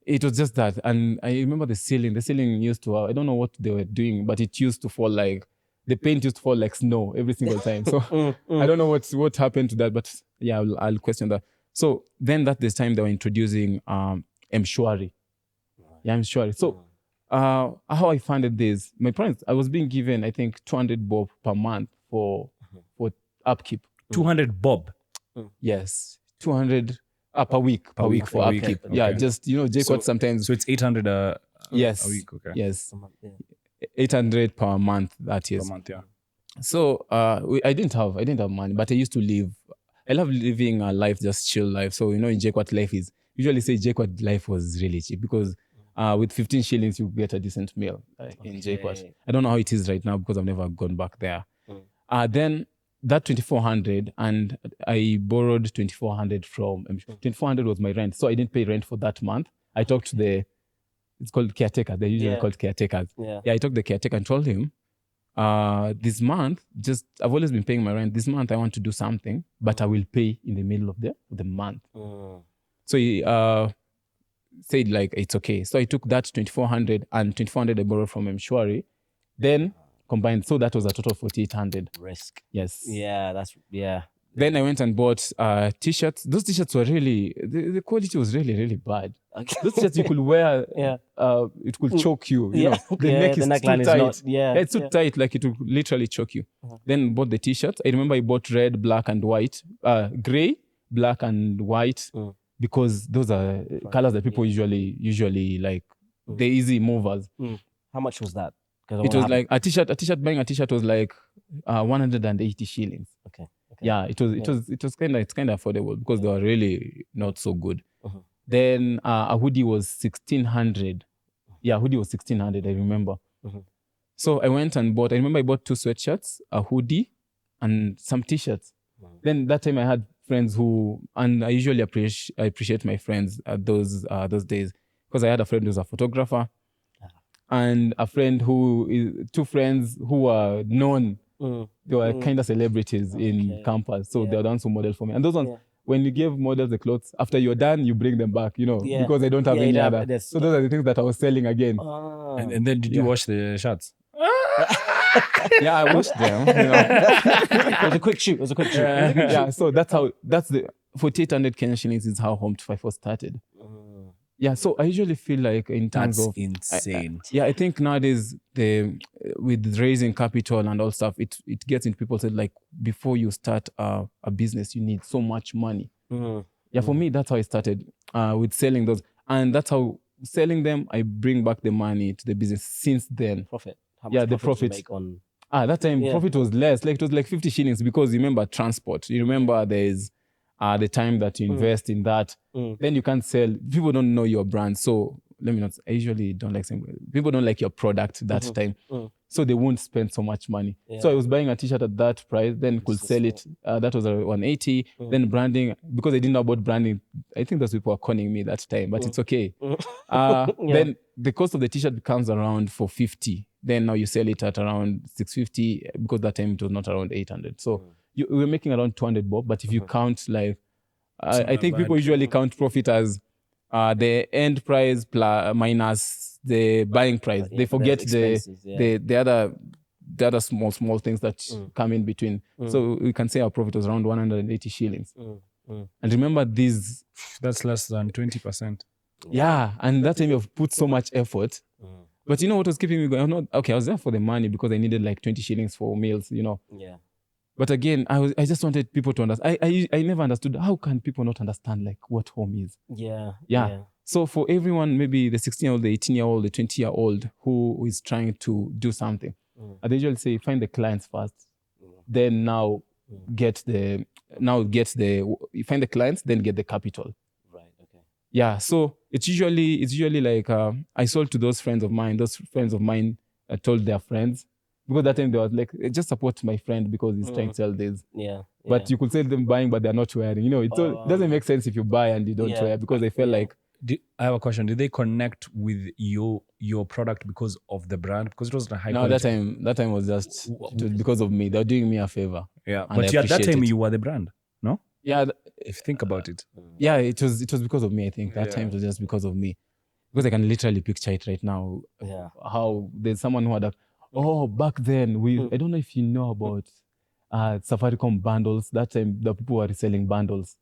it was just that. And I remember the ceiling. The ceiling used to, I don't know what they were doing, but it used to fall like, the paint used to fall like snow every single time. So I don't know what happened to that, but yeah, I'll question that. So then this time they were introducing Mshwari. Yeah, Mshwari. So how I funded this, my parents, I was being given, I think, 200 bob per month for upkeep. 200 bob? Yes, 200 per week for upkeep. Okay. Yeah, just, JQuat sometimes. So it's 800 a week, okay. Yes. 800 per month, that is. Per month, yeah. So I didn't have money, but I used to live. I love living a life, just chill life. So in JQuat life is usually say JQuat life was really cheap because with 15 shillings you get a decent meal in JQuat. I don't know how it is right now because I've never gone back there. Then that 2,400, and I borrowed 2,400 from 2,400 was my rent, so I didn't pay rent for that month. I talked to it's called caretaker. They're usually called caretakers. Yeah, I talked to the caretaker and told him, this month, I've always been paying my rent. This month I want to do something, but I will pay in the middle of the month. So he said like, it's okay. So I took that 2,400 and 2,400 I borrowed from Mshwari, then combined. So that was a total of 4,800. Risk. Yes. Yeah. Then I went and bought t-shirts. Those t-shirts were really, the quality was really, really bad. Okay. Those t-shirts you could wear, it could choke you. You know, the neck is too tight. It's too tight, like it would literally choke you. Then bought the t-shirts. I remember I bought red, black, and white, gray, black, and white, because those are colors that people usually like. They're easy movers. How much was that? It was like buying a t-shirt was like 180 shillings. Okay. Yeah, it was kind of affordable because they were really not so good. Then a hoodie was 1,600. Yeah, hoodie was 1,600. I remember. So I went and bought. I remember I bought 2 sweatshirts, a hoodie, and some t-shirts. Then that time I had friends and I usually appreciate my friends at those days because I had a friend who's a photographer, and a friend two friends who were known. They were kind of celebrities in campus. So they were the ones who modeled for me. And those ones, when you give models the clothes, after you're done, you bring them back, because I don't have any other. So those are the things that I was selling again. And then did you wash the shirts? Yeah, I washed them. It was a quick shoot. Yeah, so that's the 4,800 Kenyan shillings is how Home254 started. Yeah, so I usually feel like in terms of insane. I think nowadays with raising capital and all stuff, it gets into people's head like before you start a business, you need so much money. Yeah, for me that's how I started with selling those, and that's how selling them I bring back the money to the business. Since then, profit. How much the profit. Make on... that time profit was less. Like it was like 50 shillings because you remember transport. You remember there's the time that you invest in that, then you can't sell. People don't know your brand. So let me not. I usually don't like saying people don't like your product that time, so they won't spend so much money. So I was buying a T-shirt at that price, then could sell it. That was 180. Then branding, because I didn't know about branding. I think those people were conning me that time, but it's okay. Then the cost of the T-shirt becomes around 450. Then now you sell it at around 650 because that time it was not around 800. So we were making around 200 bob. But if you count like, I think people usually count profit as the end price minus the buying price. They forget the other small things that come in between. So we can say our profit was around 180 shillings. And remember these. That's less than 20%. Yeah, and that time you've put so much effort. But you know what was keeping me going? I was there for the money because I needed like 20 shillings for meals, Yeah. But again, I just wanted people to understand. I never understood, how can people not understand like what home is? Yeah. So for everyone, maybe the 16-year-old, the 18-year-old, the 20-year-old who is trying to do something, I usually say find the clients first, then now find the clients, then get the capital. Right. Okay. Yeah. So it's usually like I sold to those friends of mine. Those friends of mine told their friends. Because that time they were like, just support my friend because he's trying to sell this. Yeah. But you could sell them buying, but they're not wearing. It doesn't make sense if you buy and you don't wear, because I felt like. I have a question. Did they connect with your product because of the brand? Because it was a high quality. that time was just it was because of me. They were doing me a favor. Yeah, but at that time you were the brand, no? Yeah. If you think about it. Yeah, it was because of me. I think that time it was just because of me, because I can literally picture it right now. Yeah. How there's someone who had back then I don't know if you know about Safaricom bundles. That time the people were reselling bundles.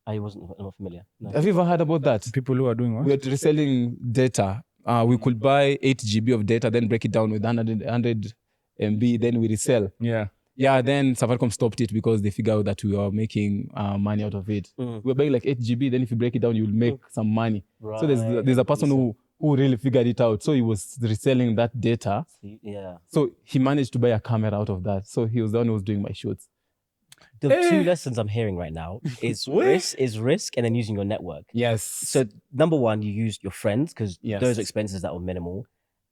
I'm not familiar. No. Have you ever heard about that? People who are doing what? We were reselling data. We could buy 8 GB of data, then break it down with 100 MB, then we resell. Yeah. Yeah, then Safaricom stopped it because they figured out that we were making money out of it. We were buying like 8 GB, then if you break it down, you'll make some money. Right. So there's a person who really figured it out. So he was reselling that data. Yeah. So he managed to buy a camera out of that. So he was the one who was doing my shoots. The two lessons I'm hearing right now is risk and then using your network. Yes. So number one, you use your friends because those are expenses that were minimal.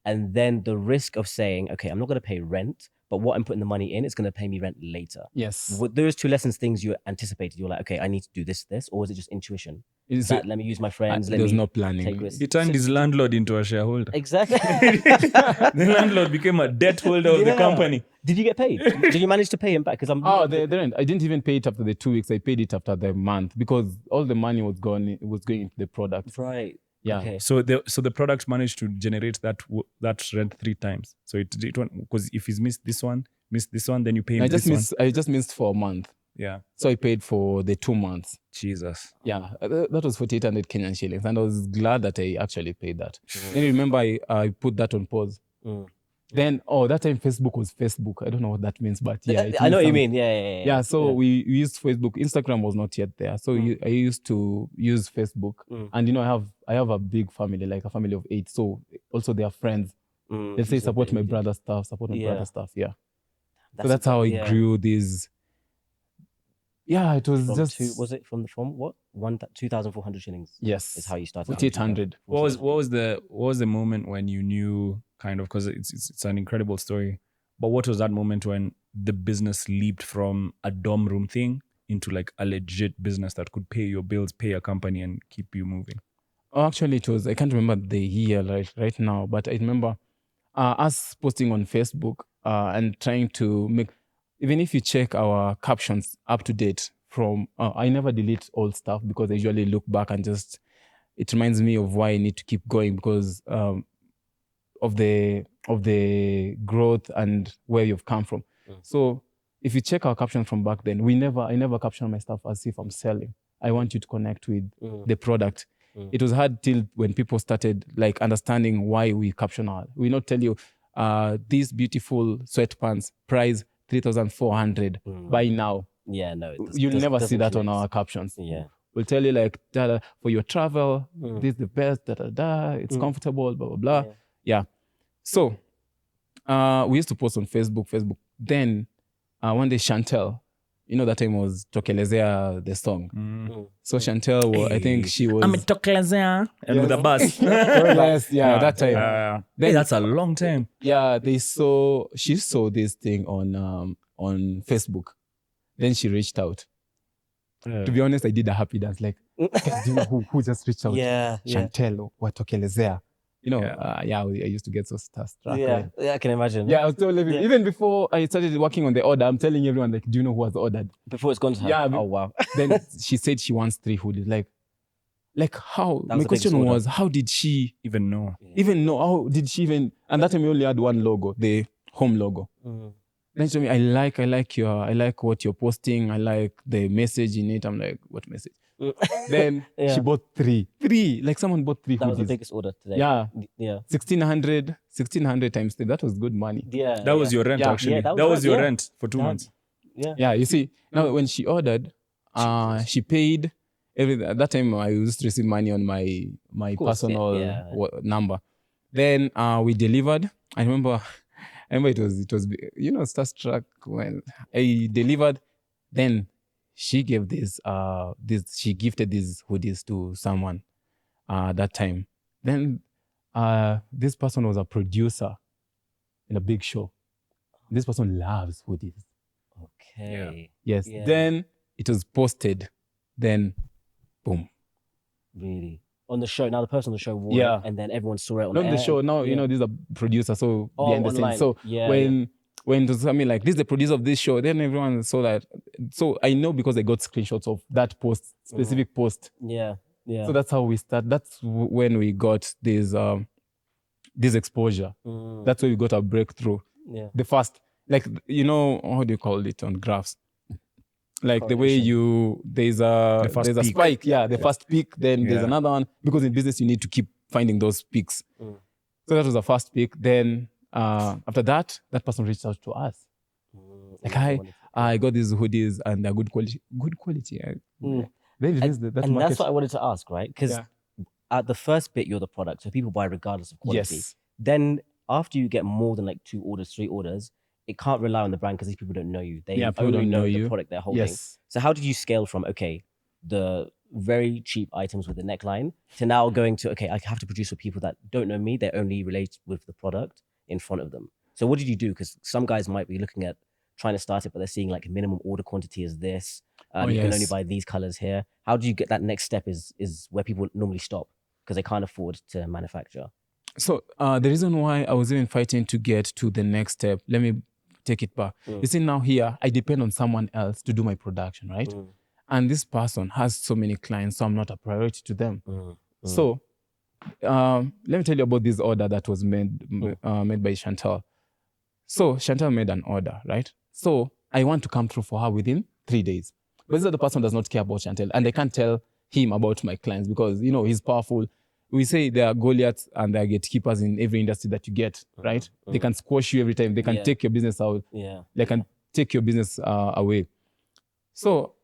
And then the risk of saying, okay, I'm not going to pay rent, but what I'm putting the money in is going to pay me rent later. Yes. With those two lessons, things you anticipated, you're like, okay, I need to do this, or is it just intuition? Let me use my friends. There's no planning. He turned his landlord into a shareholder. Exactly. The landlord became a debt holder of the company. Did you get paid? Did you manage to pay him back? The rent. I didn't even pay it after the 2 weeks. I paid it after the month because all the money was going into the product. Right. Yeah. Okay. So the product managed to generate that rent 3 times. So it went, because if he's missed this one, then you pay him I just missed for a month. Yeah. So I paid for the 2 months. Jesus. Yeah. That was 4,800 Kenyan shillings. And I was glad that I actually paid that. Then remember I put that on pause. Then, that time Facebook was Facebook. I don't know what that means, but yeah. I know what you mean. Yeah. So we used Facebook. Instagram was not yet there. So I used to use Facebook. And I have a big family, like a family of 8. So also they are friends. They say support my brother's stuff, Yeah. So that's how I grew these. Yeah, it was was it from 2,400 shillings? Yes. Is how you started. 4,800. What was the moment when you knew, kind of, because it's an incredible story, but what was that moment when the business leaped from a dorm room thing into like a legit business that could pay your bills, pay a company, and keep you moving? Oh, actually, it was, I can't remember the year right now, but I remember us posting on Facebook and trying to make, even if you check our captions up to date from, I never delete old stuff because I usually look back and it reminds me of why I need to keep going because of the growth and where you've come from. So if you check our captions from back then, I never caption my stuff as if I'm selling. I want you to connect with the product. It was hard till when people started like understanding why we caption our. We not tell you these beautiful sweatpants price 3,400 buy now. Yeah, no. You'll never see that on our captions. Yeah. We'll tell you like for your travel, this is the best, it's comfortable, blah, blah, blah. Yeah. So we used to post on Facebook. Then one day Chantel, that time was Tokelezea the song. So Chantel was, I think she was. I'm a Tokelezea and with a bus. Yes, that time. Hey, that's a long time. Yeah, she saw this thing on Facebook. Then she reached out. To be honest, I did a happy dance. Like, do you know who just reached out? Chantel or Tokelezea. I used to get so starstruck. Yeah, I can imagine. Yeah, I was telling even before I started working on the order, I'm telling everyone, like, do you know who has ordered? Before it's gone to her. Yeah. Oh, wow. Then she said she wants 3 hoodies. Like how? My question was, how did she even know? How did she even? And that time we only had one logo, the home logo. Then she told me, I like what you're posting. I like the message in it. I'm like, what message? Then she bought 3. Like someone bought 3 hoodies. That was the biggest order today. Yeah. Yeah. 1600 times 3. That was good money. Yeah. That was your rent, actually. Yeah, that was your rent for 2 months. Yeah. Yeah, you see, now when she ordered, she paid everything. At that time, I used to receive money on my personal number. Then we delivered. I remember it was starstruck when I delivered. Then she gave she gifted these hoodies to someone that time. Then this person was a producer in a big show. This person loves hoodies. Okay. Yes. Yeah. Then it was posted. Then, boom. Really? On the show. Now the person on the show wore it, and then everyone saw it on Not air. the show. Now, this is a producer, so behind the online. scenes. So when it was something like, this is the producer of this show, then everyone saw that. So I know because I got screenshots of that specific post. Yeah. Yeah. So that's how we start. That's when we got this exposure. That's where we got our breakthrough. Yeah. The first, how do you call it on graphs? Like the way there's a peak. spike. Yeah, the first peak, then there's another one. Because in business, you need to keep finding those peaks. So that was the first peak. Then after that person reached out to us. Like, hi, I got these hoodies and they're good quality. Good quality. Then that's what I wanted to ask, right? Because at the first bit, you're the product. So people buy regardless of quality. Yes. Then after you get more than like 2 orders, 3 orders, it can't rely on the brand because these people don't know you. They only know the product they're holding. Yes. So how did you scale from, the very cheap items with the neckline to now going to, I have to produce for people that don't know me. They're only related with the product in front of them. So what did you do? Because some guys might be looking at trying to start it, but they're seeing like minimum order quantity is this. You can only buy these colors here. How do you get that next step is where people normally stop because they can't afford to manufacture? So the reason why I was even fighting to get to the next step, let me take it back. You see, now here, I depend on someone else to do my production, right? And this person has so many clients, so I'm not a priority to them. So let me tell you about this order that was made by Chantal. So Chantal made an order, right? So I want to come through for her within 3 days. But this other person does not care about Chantal, and I can't tell him about my clients because, he's powerful. We say there are Goliaths and there are gatekeepers in every industry that you get, right? They can squash you every time. They can take your business out. Yeah. They can take your business away. So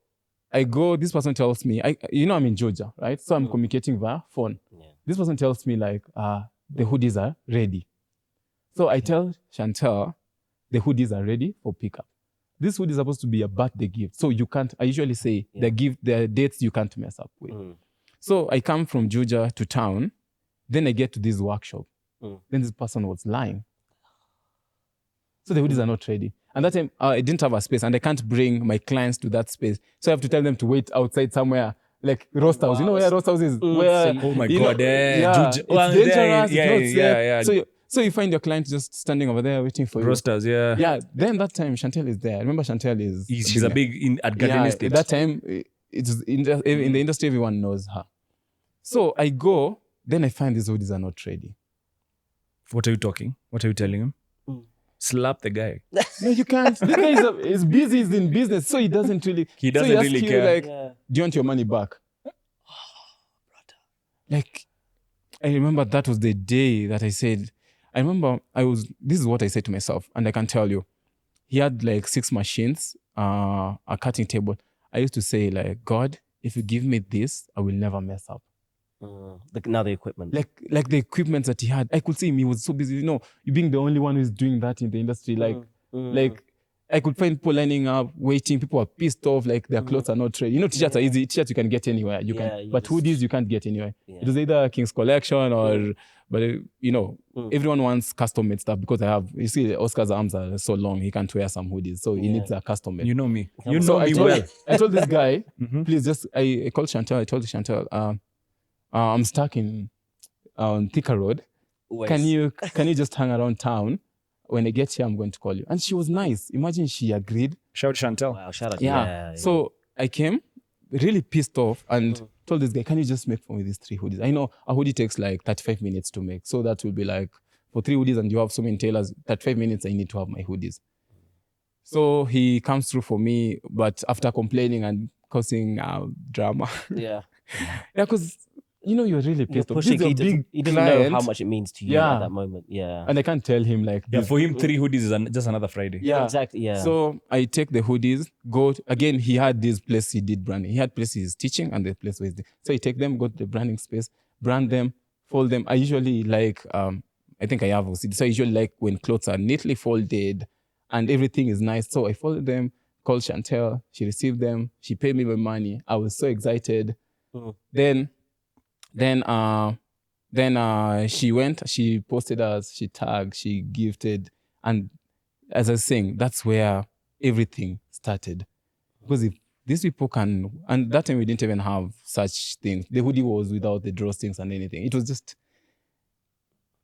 I go, this person tells me, I'm in Juja, right? So I'm communicating via phone. Yeah. This person tells me like, the hoodies are ready. So I tell Chantal, the hoodies are ready for pickup. This hoodie is supposed to be a birthday gift. So you can't, I usually say the dates you can't mess up with. So I come from Juja to town. Then I get to this workshop. Then this person was lying. So the hoodies are not ready. And that time, I didn't have a space and I can't bring my clients to that space. So I have to tell them to wait outside somewhere, like Roast House. You know where Roast House is? Where, oh my God. God. It's dangerous. It's not safe. So you find your client just standing over there waiting for you. Roasters, yeah. Yeah. Then that time, Chantal is there. I remember Chantal is... She's a big at Garden Estate. At that time, it's in the industry, everyone knows her. So I go, then I find these hoodies are not ready. What are you talking? What are you telling him? Slap the guy. No, you can't. The guy is busy, he's in business, so he doesn't really... He doesn't really care. Like, do you want your money back? Brother. Like, I remember that was the day that I said... I remember this is what I said to myself, and I can tell you. He had like 6 machines, a cutting table. I used to say like, God, if you give me this, I will never mess up. Now the equipment. Like the equipment that he had. I could see him, he was so busy. You being the only one who's doing that in the industry. Like I could find people lining up, waiting. People are pissed off, like their clothes are not ready. You know, t-shirts are easy. T-shirts you can get anywhere. You can, but hoodies you can't get anywhere. It was either King's Collection or, but you know, everyone wants custom-made stuff because you see, Oscar's arms are so long. He can't wear some hoodies, so he needs a custom-made. You know me. You So know me well. I told this guy, please just, I called Chantel. I told Chantel, I'm stuck on Thika Road. Can you just hang around town? When I get here, I'm going to call you. And she was nice. Imagine she agreed. Shout Chantel. Wow, shout out. Yeah. So I came really pissed off and told this guy, can you just make for me these 3 hoodies? I know a hoodie takes like 35 minutes to make. So that will be like, for 3 hoodies and you have so many tailors, 35 minutes, I need to have my hoodies. So he comes through for me, but after complaining and causing drama. Yeah. Yeah, because you know, you're really pissed off. Pushing, This is a big he doesn't know client. how much it means to you Yeah. at that moment. Yeah. And I can't tell him like, Yeah, this. for him, 3 hoodies is just another Friday. Yeah, Exactly. Yeah. So I take the hoodies, again, he had this place he did branding. He had places he's teaching and the place where he's so I take them, go to the branding space, brand them, fold them. I usually like, I think I have OCD. So I usually like when clothes are neatly folded and everything is nice. So I folded them, called Chantel, she received them, she paid me my money. I was so excited. Then she went, she posted us, she tagged, she gifted. And as I was saying, that's where everything started. Because if these people can, and that time we didn't even have such things. The hoodie was without the drawstrings and anything. It was just,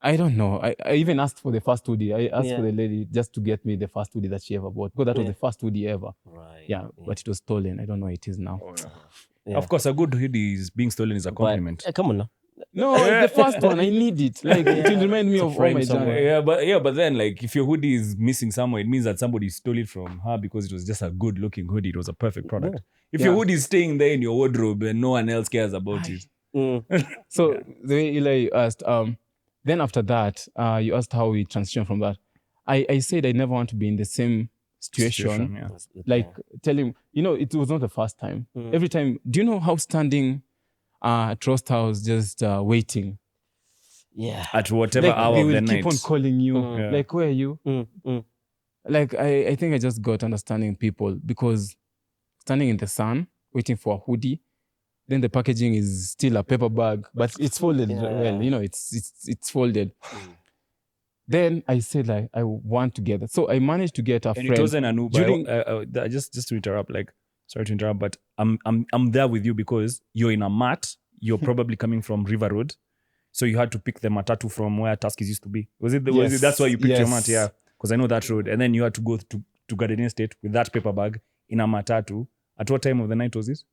I don't know. I even asked for the first hoodie. I asked for the lady just to get me the first hoodie that she ever bought. Because that was the first hoodie ever. Right. Yeah, but it was stolen. I don't know where it is now. Yeah. Of course, a good hoodie is being stolen is a compliment. Come on now. No, it's the first one. I need it. Like it will remind me of all frame my somewhere. junk. But then like if your hoodie is missing somewhere, it means that somebody stole it from her because it was just a good looking hoodie. It was a perfect product. If your hoodie is staying there in your wardrobe and no one else cares about it. So the way Eli asked, then after that, you asked how we transitioned from that. I said I never want to be in the same situation. Yeah. Like tell him, you know, it was not the first time. Every time, do you know how standing at Roast House just waiting? Yeah. At whatever Like, hour they of will the keep night. on calling you. Yeah. Like, where are you? Like, I think I just got understanding people because standing in the sun, waiting for a hoodie, then the packaging is still a paper bag, but it's folded well, you know, it's folded. Then I said, like, I want to get that. So I managed to get a And friend. it wasn't an Uber. During- Just to interrupt, like, sorry to interrupt, but I'm there with you because you're in a mat. You're probably coming from River Road, so you had to pick the matatu from where Tuskys used to be. Was it? That's why you picked your mat? Yeah, because I know that road. And then you had to go to Garden Estate with that paper bag in a matatu. At what time of the night was this?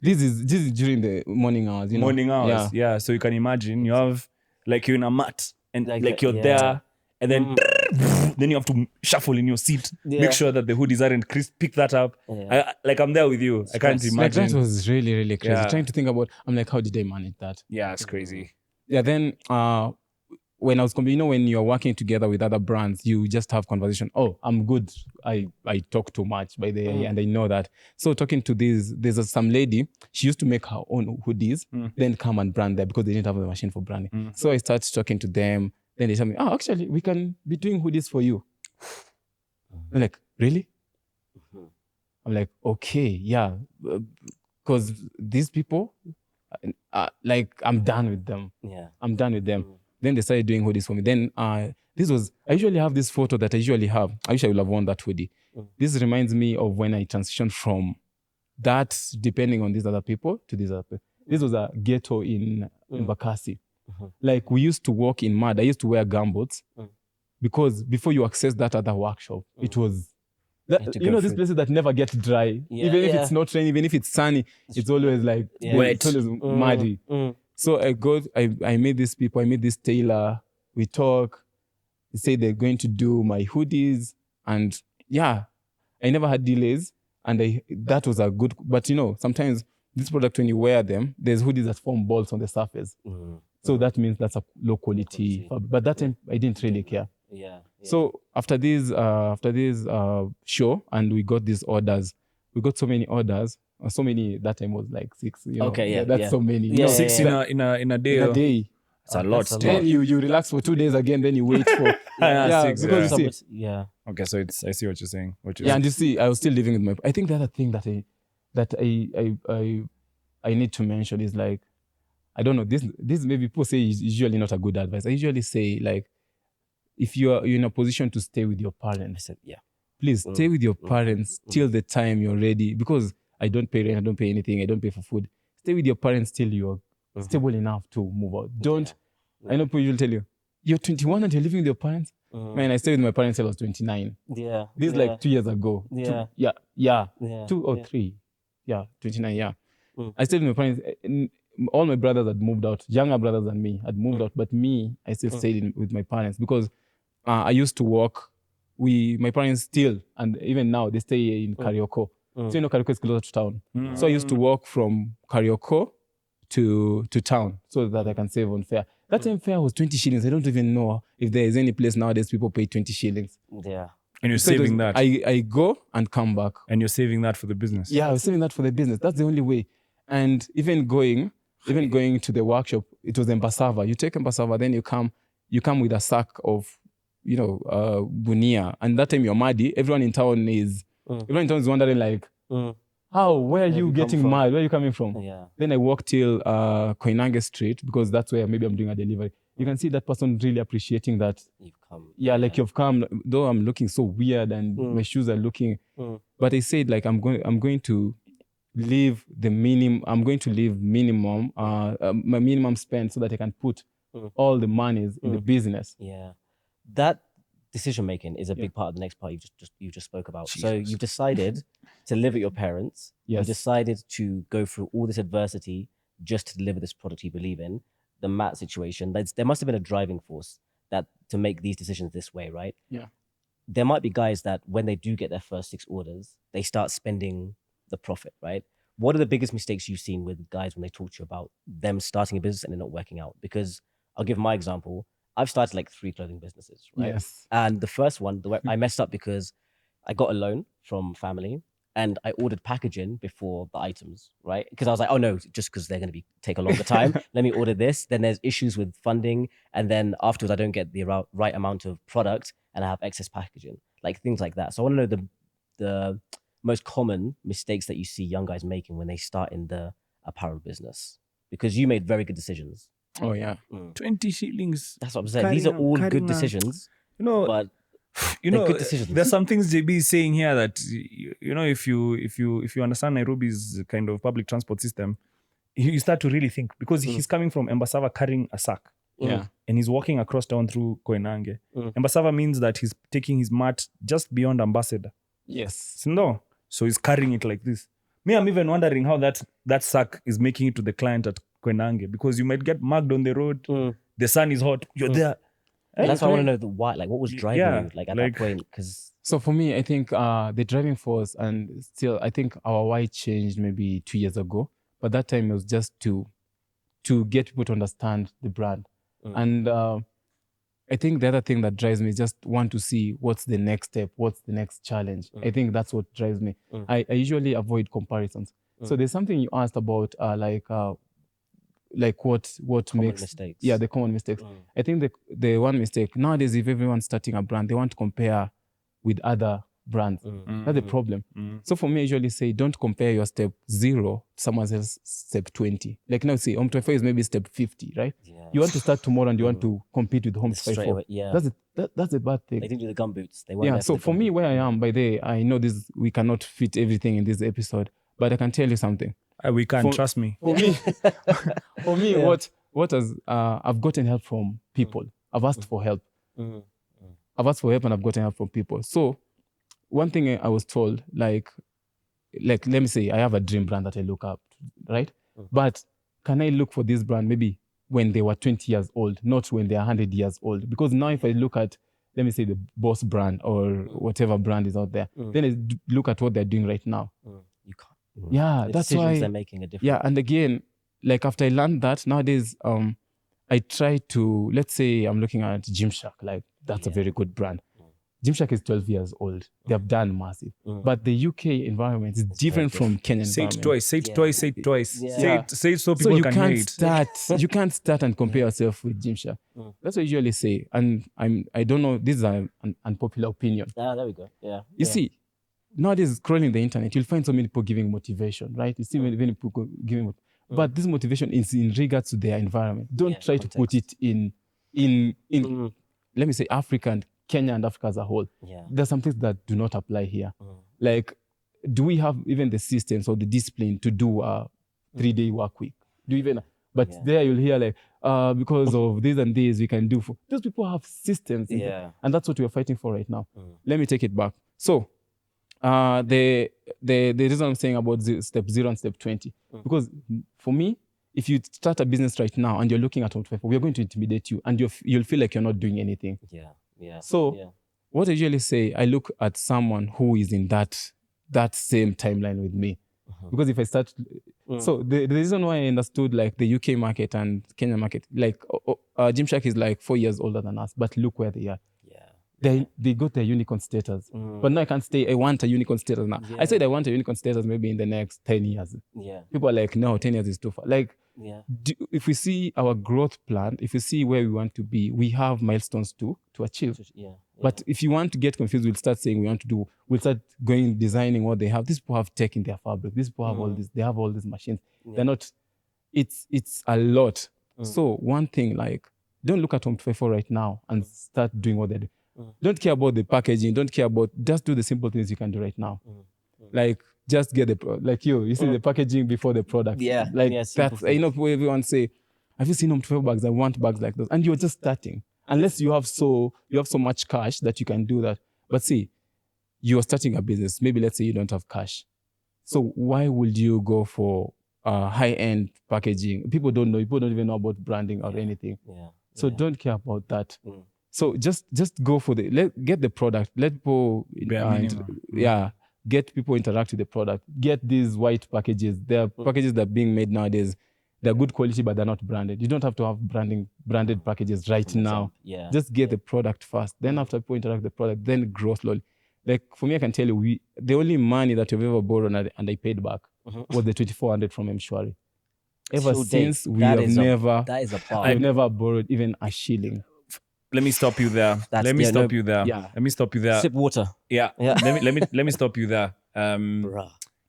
This is during the morning hours, you know. Morning hours. Yeah. So you can imagine you have like you're in a mat and like you're yeah. there. And then you have to shuffle in your seat, make sure that the hoodies aren't crisp, pick that up. I'm there with you. I can't Like, imagine. that was really, really crazy. Yeah. Trying to think about, I'm like, how did I manage that? Yeah, it's crazy. Yeah, then when I was, you know, when you're working together with other brands, you just have conversation. Oh, I'm good. I talk too much by the way, and I know that. So talking to there's some lady, she used to make her own hoodies, then come and brand them because they didn't have a machine for branding. So I started talking to them. Then they tell me, oh, actually, we can be doing hoodies for you. I'm like, really? I'm like, okay, yeah. Because these people, like, I'm done with them. Yeah. I'm done with them. Then they started doing hoodies for me. Then I usually have this photo that I usually have. I wish I would have worn that hoodie. This reminds me of when I transitioned from that, depending on these other people, to these other people. This was a ghetto in Bakassi. Like, we used to walk in mud. I used to wear gumboots because before you access that other workshop, it was, you know, these places that never get dry. Even if it's not raining, even if it's sunny, it's always like wet. It's always muddy. So I met these people, I met this tailor, we talk. They say they're going to do my hoodies. And yeah, I never had delays. And that was a good, but you know, sometimes this product, when you wear them, there's hoodies that form balls on the surface. So that means that's a low quality. But that time I didn't really care. Yeah. So after this show, and we got these orders, we got so many orders. So many, that time was like 6. You know? Okay, yeah, That's yeah. so many. Yeah, 6 in a day. In a day. It's a lot that's a still. Then you relax for 2 days again, then you wait for yeah, 6, because yeah. you see, Yeah. Okay, so I see what you're saying. yeah, and you see, I was still living with my. I think the other thing that I need to mention is like, I don't know. This maybe people say is usually not a good advice. I usually say like, if you're in a position to stay with your I parents, said, yeah. please stay with your parents till the time you're ready. Because I don't pay rent, I don't pay anything, I don't pay for food. Stay with your parents till you're stable enough to move out. Don't. I know people usually tell you, you're 21 and you're living with your parents. Man, I stayed with my parents till I was 29. Yeah. This is like 2 years ago. Yeah. Yeah. Yeah. 2 or 3. Yeah, 29, yeah. Mm. I stayed with my parents. All my brothers had moved out. Younger brothers than me had moved out. But me, I still stayed with my parents because I used to work. My parents still, and even now, they stay in Karioko. So you know Karioko is closer to town. So I used to walk from Karioko to town so that I can save on fare. That time fare was 20 shillings. I don't even know if there is any place nowadays people pay 20 shillings. Yeah. And you're So it was- saving that. I go and come back. And you're saving that for the business. Yeah, I was saving that for the business. That's the only way. And even going to the workshop, it was Embasava. You take Embasava, then you come with a sack of, bunia. And that time you're muddy. Everyone in town is wondering like, how? Where are you you come getting from? mad? Where are you coming from? Yeah. Then I walk till Koinange Street because that's where maybe I'm doing a delivery. You can see that person really appreciating that. You've come. Yeah, like you've come, though I'm looking so weird and my shoes are looking. But I said like I'm going to leave the minimum. I'm going to leave minimum, my minimum spend so that I can put all the monies in the business. Yeah. That decision making is a big part of the next part you just spoke about. So you've decided to live with your parents. Yes. You decided to go through all this adversity just to deliver this product you believe in. The mat situation. There must have been a driving force to make these decisions this way, right? Yeah. There might be guys that when they do get their first 6 orders, they start spending the profit, right? What are the biggest mistakes you've seen with guys when they talk to you about them starting a business and it not working out? Because I'll give my example. I've started like 3 clothing businesses, right? Yes. And the first one, I messed up because I got a loan from family and I ordered packaging before the items, right? Because I was like, oh no, just because they're going to take a longer time, let me order this. Then there's issues with funding. And then afterwards, I don't get the right amount of product and I have excess packaging, like things like that. So I want to know the most common mistakes that you see young guys making when they start in the apparel business, because you made very good decisions. Oh yeah. 20 shillings. That's what I'm saying. These are all good decisions, but they're good decisions. There's some things JB is saying here that if you understand Nairobi's kind of public transport system, you start to really think, because he's coming from Embasava carrying a sack. Yeah. And he's walking across town through Koinange. Embasava means that he's taking his mat just beyond Ambassador. Yes. No. So he's carrying it like this. Me, I'm even wondering how that sack is making it to the client at Koinange, because you might get mugged on the road. The sun is hot. You're there. That's why I want to know the why. Like, what was driving you? Like at that point, because so for me, I think the driving force, and still, I think our why changed maybe 2 years ago. But that time it was just to get people to understand the brand, and I think the other thing that drives me is just want to see what's the next step, what's the next challenge. I think that's what drives me. I usually avoid comparisons. So there's something you asked about, like what common makes mistakes. Yeah, the common mistakes. I think the one mistake nowadays, if everyone's starting a brand, they want to compare with other brands. That's the problem. So for me, I usually say, don't compare your step 0 to someone else's step 20. Like now, say Home254 is maybe step 50, right? Yeah. You want to start tomorrow and you want to compete with Straight Home254. away, yeah. That's a bad thing. They didn't do the gum boots. They weren't Yeah, there so the for gum me, boots. where I am, by the way, I know this, we cannot fit everything in this episode, but I can tell you something. We can't, trust me. For me, what has I've gotten help from people. I've asked for help. I've asked for help and I've gotten help from people. So one thing I was told, like let me say I have a dream brand that I look up to, right? But can I look for this brand maybe when they were 20 years old, not when they are 100 years old? Because now if I look at, let me say, the Boss brand or whatever brand is out there, then I look at what they're doing right now. You can't. Yeah, The that's decisions why they're making are different. Yeah, and again, like after I learned that, nowadays I try to, let's say I'm looking at Gymshark, like that's a very good brand. Gymshark is 12 years old. They have done massive. But the UK environment is different from Kenyan Say it environment. twice. Say it Yeah. twice. Say it twice. Yeah. Say it so So people you can hear can't it. start. You can't start and compare yourself with Gymshark. That's what I usually say. And I don't know. This is an unpopular opinion. There we go. Yeah. You see, nowadays scrolling the internet, you'll find so many people giving motivation, right? You see many people giving, but this motivation is in regards to their environment. Don't try to put it in let me say Africa and Kenya and Africa as a whole. Yeah. There's some things that do not apply here. Like, do we have even the systems or the discipline to do a 3-day work week? Do you even? But there you'll hear like, because of this and this, we can do. Those people have systems, and that's what we're fighting for right now. Let me take it back. So, the reason I'm saying about step 0 and step 20, because for me, if you start a business right now and you're looking at Home254, we're going to intimidate you, and you'll feel like you're not doing anything. Yeah. So, what I usually say, I look at someone who is in that same timeline with me, because if I start, so the reason why I understood like the UK market and Kenya market, like Gymshark is like 4 years older than us, but look where they are. They got their unicorn status, but now I can't stay. I want a unicorn status now. I said I want a unicorn status maybe in the next 10 years. People are like, no, 10 years is too far. Like, if we see our growth plan, if we see where we want to be, we have milestones to achieve. But if you want to get confused, we'll start saying we'll start going designing what they have. These people have tech in their fabric. These people have all this. They have all these machines. They're not. It's a lot. So one thing, like, don't look at Home254 right now and start doing what they do. Don't care about the packaging. Don't care about. Just do the simple things you can do right now. Like, just get you see the packaging before the product. Like that's. I know everyone say, have you seen Home254 bags? I want bags like those. And you're just starting. Unless you have so much cash that you can do that. But see, you're starting a business. Maybe let's say you don't have cash. So why would you go for high-end packaging? People don't know. People don't even know about branding or anything. So don't care about that. So just go for get the product. Let people get people interact with the product. Get these white packages. There are packages that are being made nowadays. They're good quality, but they're not branded. You don't have to have branded packages right now. Just get the product first. Then after people interact with the product, then grow slowly. Like for me, I can tell you, the only money that we've ever borrowed and I paid back was the 2,400 from M-Shwari. Ever since, we have never borrowed even a shilling. Let me stop you there. Let me stop you there. Sip water. Let me stop you there.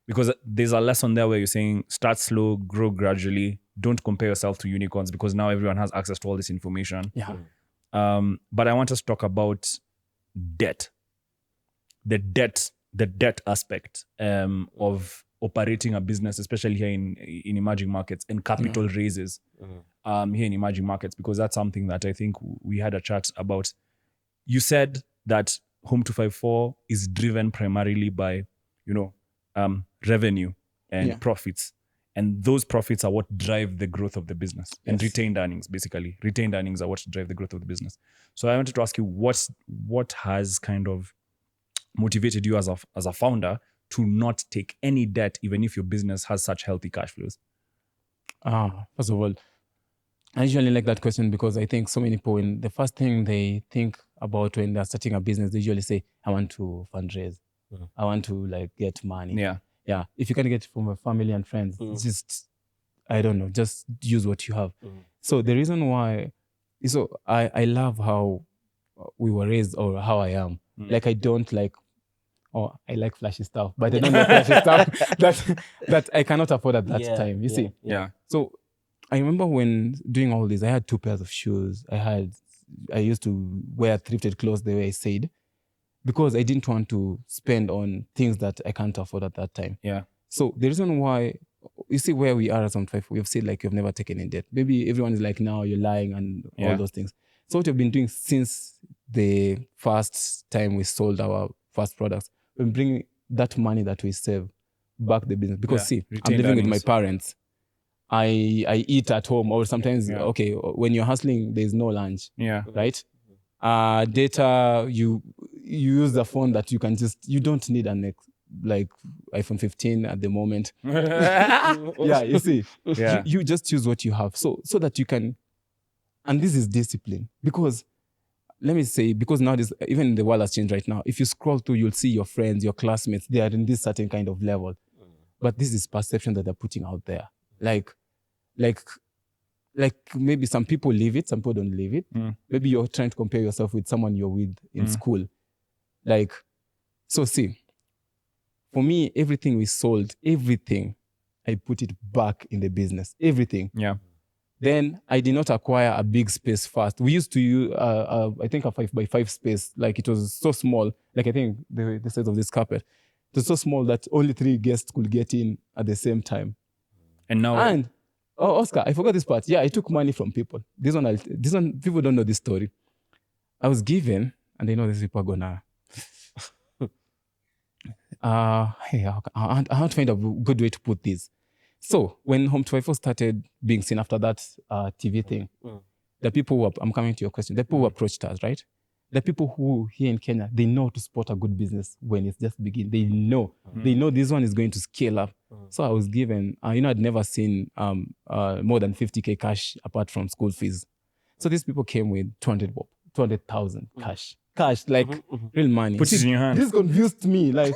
Because there's a lesson there where you're saying start slow, grow gradually. Don't compare yourself to unicorns, because now everyone has access to all this information. But I want us to talk about debt. The debt aspect of operating a business, especially here in emerging markets, and capital raises here in emerging markets, because that's something that I think we had a chat about. You said that Home254 is driven primarily by, revenue and profits. And those profits are what drive the growth of the business. And retained earnings, basically. Retained earnings are what drive the growth of the business. So I wanted to ask you, what has kind of motivated you as a founder to not take any debt, even if your business has such healthy cash flows? First of all, I usually like that question because I think so many people, when the first thing they think about when they're starting a business, they usually say, I want to fundraise. I want to get money. Yeah. If you can get it from a family and friends, just, I don't know, just use what you have. So the reason why, I love how we were raised, or how I am. Like, I don't like, I like flashy stuff, but I don't like flashy stuff that I cannot afford at that time, you see? So I remember when doing all this, I had 2 pairs of shoes. I used to wear thrifted clothes the way I said, because I didn't want to spend on things that I can't afford at that time. So the reason why, you see where we are as Home254, we've said like you've never taken in debt. Maybe everyone is like, now you're lying and all those things. So what we've been doing since the first time we sold our first products, we're bringing that money that we save back the business. Because I'm living with my parents. I eat at home, or sometimes, when you're hustling, there's no lunch, right? Data, you use the phone that you don't need like iPhone 15 at the moment. You see, you just choose what you have, so that you can, and this is discipline, because let me say, because nowadays, even the world has changed right now. If you scroll through, you'll see your friends, your classmates, they are in this certain kind of level. But this is perception that they're putting out there. Like maybe some people live it, some people don't live it. Maybe you're trying to compare yourself with someone you're with in school. Like, so see, for me, everything we sold, everything, I put it back in the business. Everything. Yeah. Then I did not acquire a big space first. We used to use, I think, a 5x5 space. Like, it was so small. Like, I think the size of this carpet. It was so small that only 3 guests could get in at the same time. And now... And, Oscar, I forgot this part. Yeah, I took money from people. This one, people don't know this story. I was given, and they know these people are gonna... hey, I want to find a good way to put this. So when Home254 started being seen after that TV thing, the people who, I'm coming to your question, the people who approached us, right? The people who here in Kenya, they know to spot a good business when it's just beginning. They know this one is going to scale up. So I was given, I'd never seen more than 50K cash apart from school fees. So these people came with 200,000 cash, like real money. Put it in your hand. This confused me, like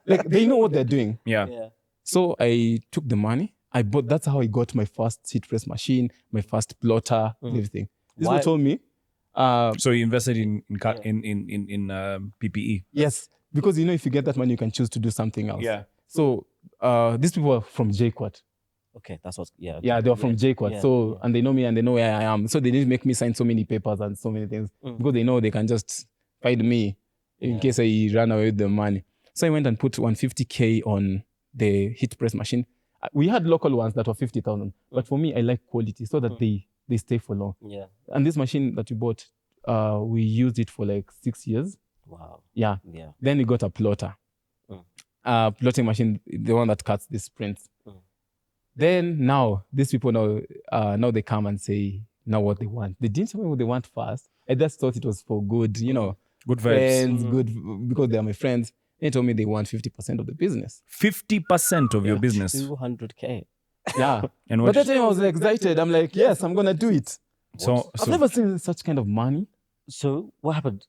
they know what they're doing. Yeah. So I took the money. That's how I got my first heat press machine, my first plotter, everything. This one told me. So you invested in PPE. Yes, because if you get that money, you can choose to do something else. Yeah. So these people are from JQuat. Okay, that's what's okay. Yeah, they were from JQuat. So and they know me and they know where I am. So they didn't make me sign so many papers and so many things because they know they can just find me in case I run away with the money. So I went and put 150K on the heat press machine. We had local ones that were 50,000, but for me, I like quality so that they stay for long. Yeah. And this machine that we bought, we used it for like 6 years. Wow. Yeah. Yeah. Then we got a plotter. Plotting machine, the one that cuts the sprints. Then now, these people now they come and say now what they want. They didn't tell me what they want first. I just thought it was for good, good vibes. Friends, good because they are my friends. They told me they want 50% of the business. 50% of your business. 200K. Yeah. And but that time I was excited. I'm like, yes, I'm gonna do it. So I've never seen such kind of money. So what happened?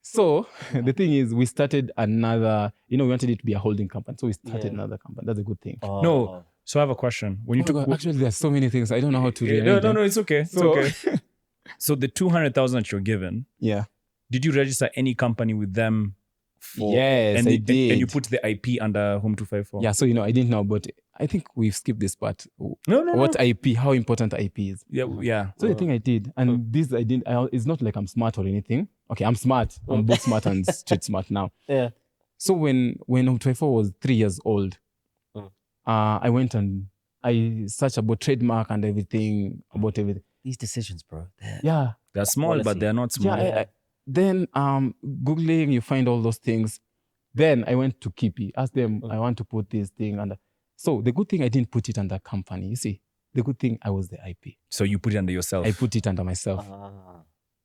So the thing is, we started another, we wanted it to be a holding company. So we started another company. That's a good thing. No. So I have a question. When you took... Actually, there's so many things. I don't know how to read. No, it's okay. It's okay. So the 200,000 that you're given, yeah. Did you register any company with them? Yes, I did. And you put the IP under Home254? Yeah, so, I didn't know, but I think we've skipped this part. No. What IP, how important IP is. Yeah. So the thing I did, and this I didn't, it's not like I'm smart or anything. Okay, I'm smart. I'm book smart and street smart now. Yeah. So when Home254 was 3 years old, I went and I searched about trademark and everything, about everything. These decisions, bro. They're small, but they're not small. Yeah, then Googling, you find all those things. Then I went to Kipi, asked them, I want to put this thing under. So the good thing I didn't put it under company. You see, the good thing I was the IP. So you put it under yourself? I put it under myself.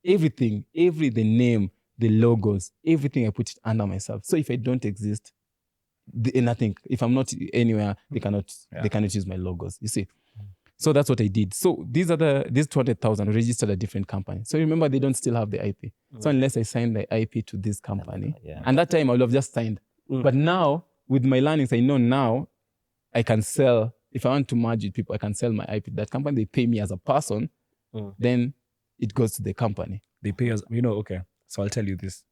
Everything, the name, the logos, everything I put it under myself. So if I don't exist, nothing. If I'm not anywhere, they cannot use my logos. You see. So that's what I did. So these 200,000 registered a different company. So remember, they don't still have the IP. So unless I sign the IP to this company, and that time I would have just signed. But now, with my learnings, I know now I can sell. If I want to merge with people, I can sell my IP to that company. They pay me as a person. Then it goes to the company. They pay us, okay. So I'll tell you this.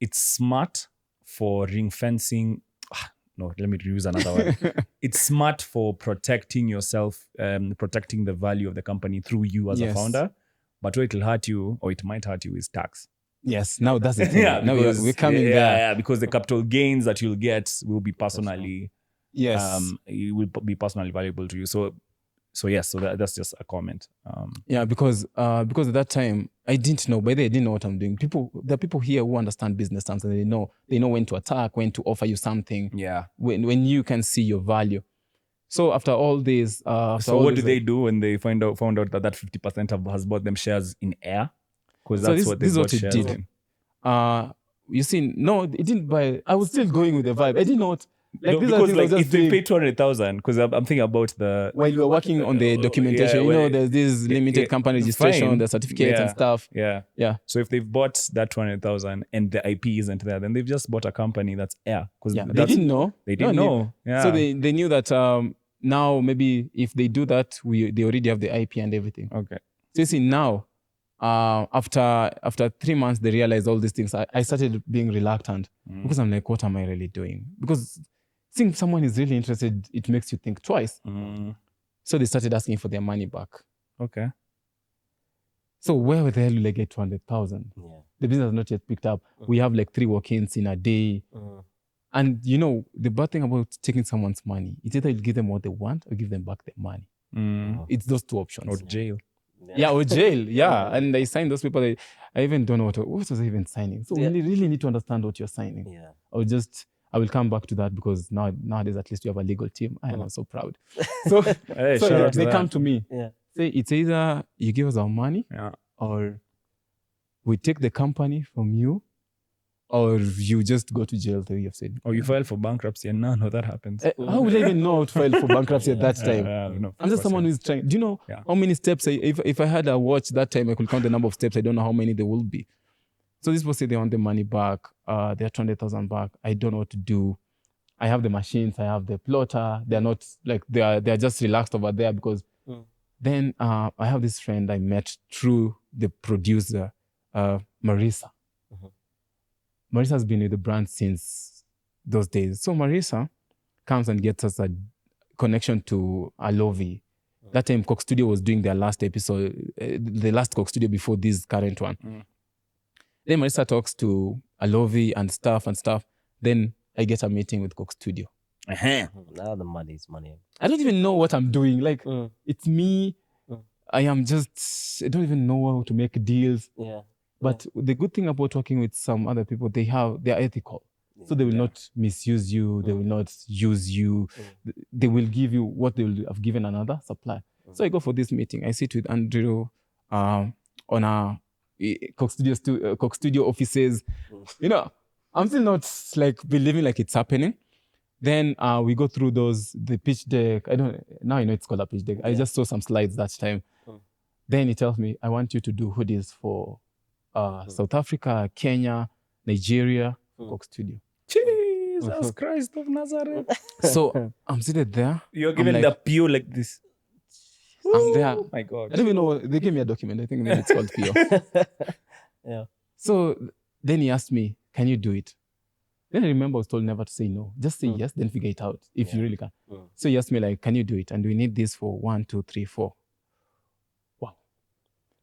It's smart for ring fencing. No, let me use another word. It's smart for protecting yourself, protecting the value of the company through you as a founder. But what it'll hurt you, or it might hurt you, is tax. Yes, now that's the thing. Now we're coming there. Yeah, because the capital gains that you'll get will be personally, it will be personally valuable to you. So that's just a comment. Because at that time I didn't know. By the way, I didn't know what I'm doing. There are people here who understand business terms and they know when to attack, when to offer you something. Yeah. When you can see your value. So after all this, so what do they do when they found out that 50% has bought them shares in air? Because that's what they bought shares in. You see, no, it didn't buy. I was still going with the vibe. I didn't know what. Like No, these are the because things I was like just if they doing pay 200,000, because I'm thinking about the while we were working on the documentation. yeah, You know, when- there's this limited company registration, fine. the certificates and Yeah. stuff. Yeah. Yeah. So if they've bought that 200,000 and the IP isn't there, then they've just bought a company that's air. Because Yeah. They didn't know. They No didn't one knew. know. Yeah. So they knew that now maybe if they do that, they already have the IP and everything. Okay. So you see now, after 3 months, they realized all these things. I started being reluctant because I'm like, what am I really doing? Because seeing someone is really interested, it makes you think twice. So they started asking for their money back. Okay. So where the hell will I get 200,000? Yeah. The business has not yet picked up. We have like 3 walk-ins in a day. And you know, the bad thing about taking someone's money, it's either you give them what they want or give them back their money. It's those two options. Or jail. Yeah, or jail. Yeah. And I signed those people. I even don't know what was I even signing. So we really need to understand what you're signing. Yeah. I will come back to that because nowadays at least you have a legal team. I am so proud. So, Hey, so shout out to they that. come to me. Yeah. Say it's either you give us our money Yeah. or we take the company from you or you just go to jail the way you've said. Or you file for bankruptcy and none of that happens. How would I even know how to file for bankruptcy at that time? No, I'm just someone who's trying. Do you know Yeah. how many steps? If I had a watch that time, I could count the number of steps. I don't know how many there will be. So this people say they want the money back. They're 200,000 back. I don't know what to do. I have the machines. I have the plotter. They're not like they're just relaxed over there because then I have this friend I met through the producer, Marisa. Marisa's been with the brand since those days. So Marisa comes and gets us a connection to Alovi. That time Coke Studio was doing their last episode, the last Coke Studio before this current one. Then Marisa talks to Alovi and stuff. Then I get a meeting with Coke Studio. Now the money's money. I don't even know what I'm doing. Like, it's me. I don't even know how to make deals. Yeah. But the good thing about working with some other people, they're ethical. So they will not misuse you. They will not use you. They will give you what they will have given another supplier. So I go for this meeting. I sit with Andrew on our Coke Studio offices. You know, I'm still not like believing like it's happening. Then we go through the pitch deck. Now I know it's called a pitch deck. I just saw some slides that time. Then he tells me, I want you to do hoodies for South Africa, Kenya, Nigeria, Coke Studio. Jesus Christ of Nazareth. So I'm seated there. You're given like, the PO like this. I'm there. Oh my God. I don't even know. They gave me a document. I think maybe it's called PO. Yeah. So then he asked me, can you do it? Then I remember I was told never to say no. Just say yes, then figure it out if you really can. So he asked me like, can you do it? And we need this for 1, 2, 3, 4. Wow.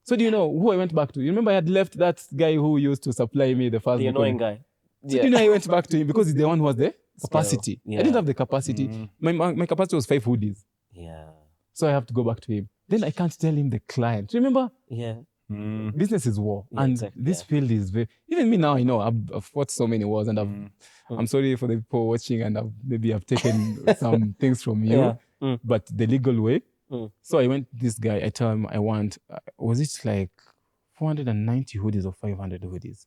So do you know who I went back to? You remember I had left that guy who used to supply me the first The annoying guy. So do you know I went back to him because he's the one who has the capacity. Yeah. I didn't have the capacity. My capacity was 5 hoodies. Yeah. So I have to go back to him. Then I can't tell him the client. Remember? Yeah. Business is war. Yeah, and exactly, this field is very... Even me now, I know I've fought so many wars and I'm sorry for the people watching and I've taken some things from you, but the legal way. So I went this guy, I tell him I want, was it like 490 hoodies or 500 hoodies?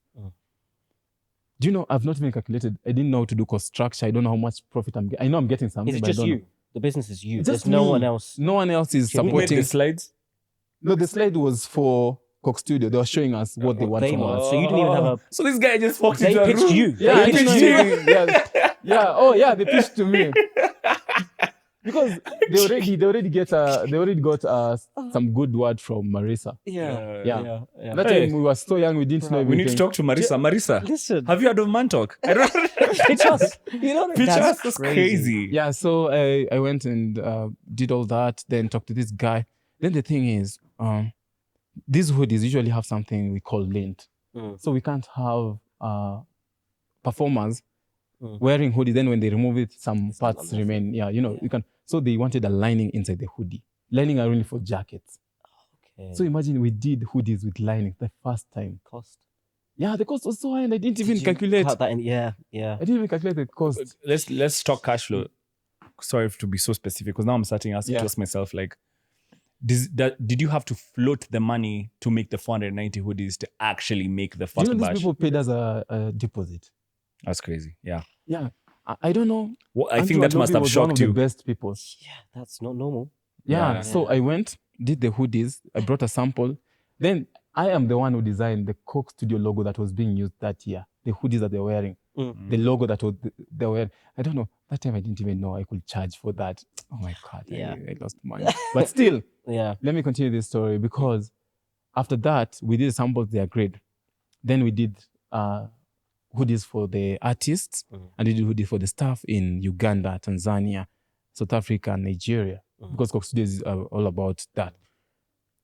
Do you know, I've not even calculated. I didn't know how to do cost structure. I don't know how much profit I'm getting. I know I'm getting something, Is it but I just don't you? know. The business is you. Just There's no me. one else. No one else is Who made supporting. the slides? No, the slide was for Coke Studio. They were showing us what they want They from want. us. So you didn't even have a. So this guy just walked They into a pitched room. you. Yeah, They I pitched didn't you. know. Yeah. Oh, yeah. They pitched to me because they already got some good word from Marisa. Yeah. That Hey. time we were so young, we didn't know We everything. need to talk to Marisa. Marisa, Listen. have you heard of Mantalk? I don't Pitch us. You know Pitch us. that's That's crazy. Yeah, so I went and did all that, then talked to this guy. Then the thing is, these hoodies usually have something we call lint. So we can't have performers wearing hoodie. Then when they remove it, some parts remain. Yeah, you can. So they wanted a lining inside the hoodie. Lining are only for jackets. Okay. So imagine we did hoodies with lining the first time. Cost. Yeah, the cost was so high and I didn't even Did you calculate. cut that in? Yeah. I didn't even calculate the cost. Let's talk cash flow. Sorry to be so specific, because now I'm starting to ask myself, like, did you have to float the money to make the 490 hoodies to actually make the Do first you know these batch? people paid us a deposit? That's crazy. Yeah. Yeah. I don't know. Well, I Andrew think that Adobe must have was one of shocked the you. best people. Yeah, that's not normal. Yeah. Yeah. So I went, did the hoodies. I brought a sample. Then I am the one who designed the Coke Studio logo that was being used that year. The hoodies that they're wearing. The logo that was they were wearing. I don't know. That time I didn't even know I could charge for that. Oh my God. Yeah. I lost money. But still, Yeah. let me continue this story because after that, we did samples, they are great. Then we did hoodies for the artists and we did hoodies for the staff in Uganda, Tanzania, South Africa, and Nigeria. Because Coke Studios is all about that.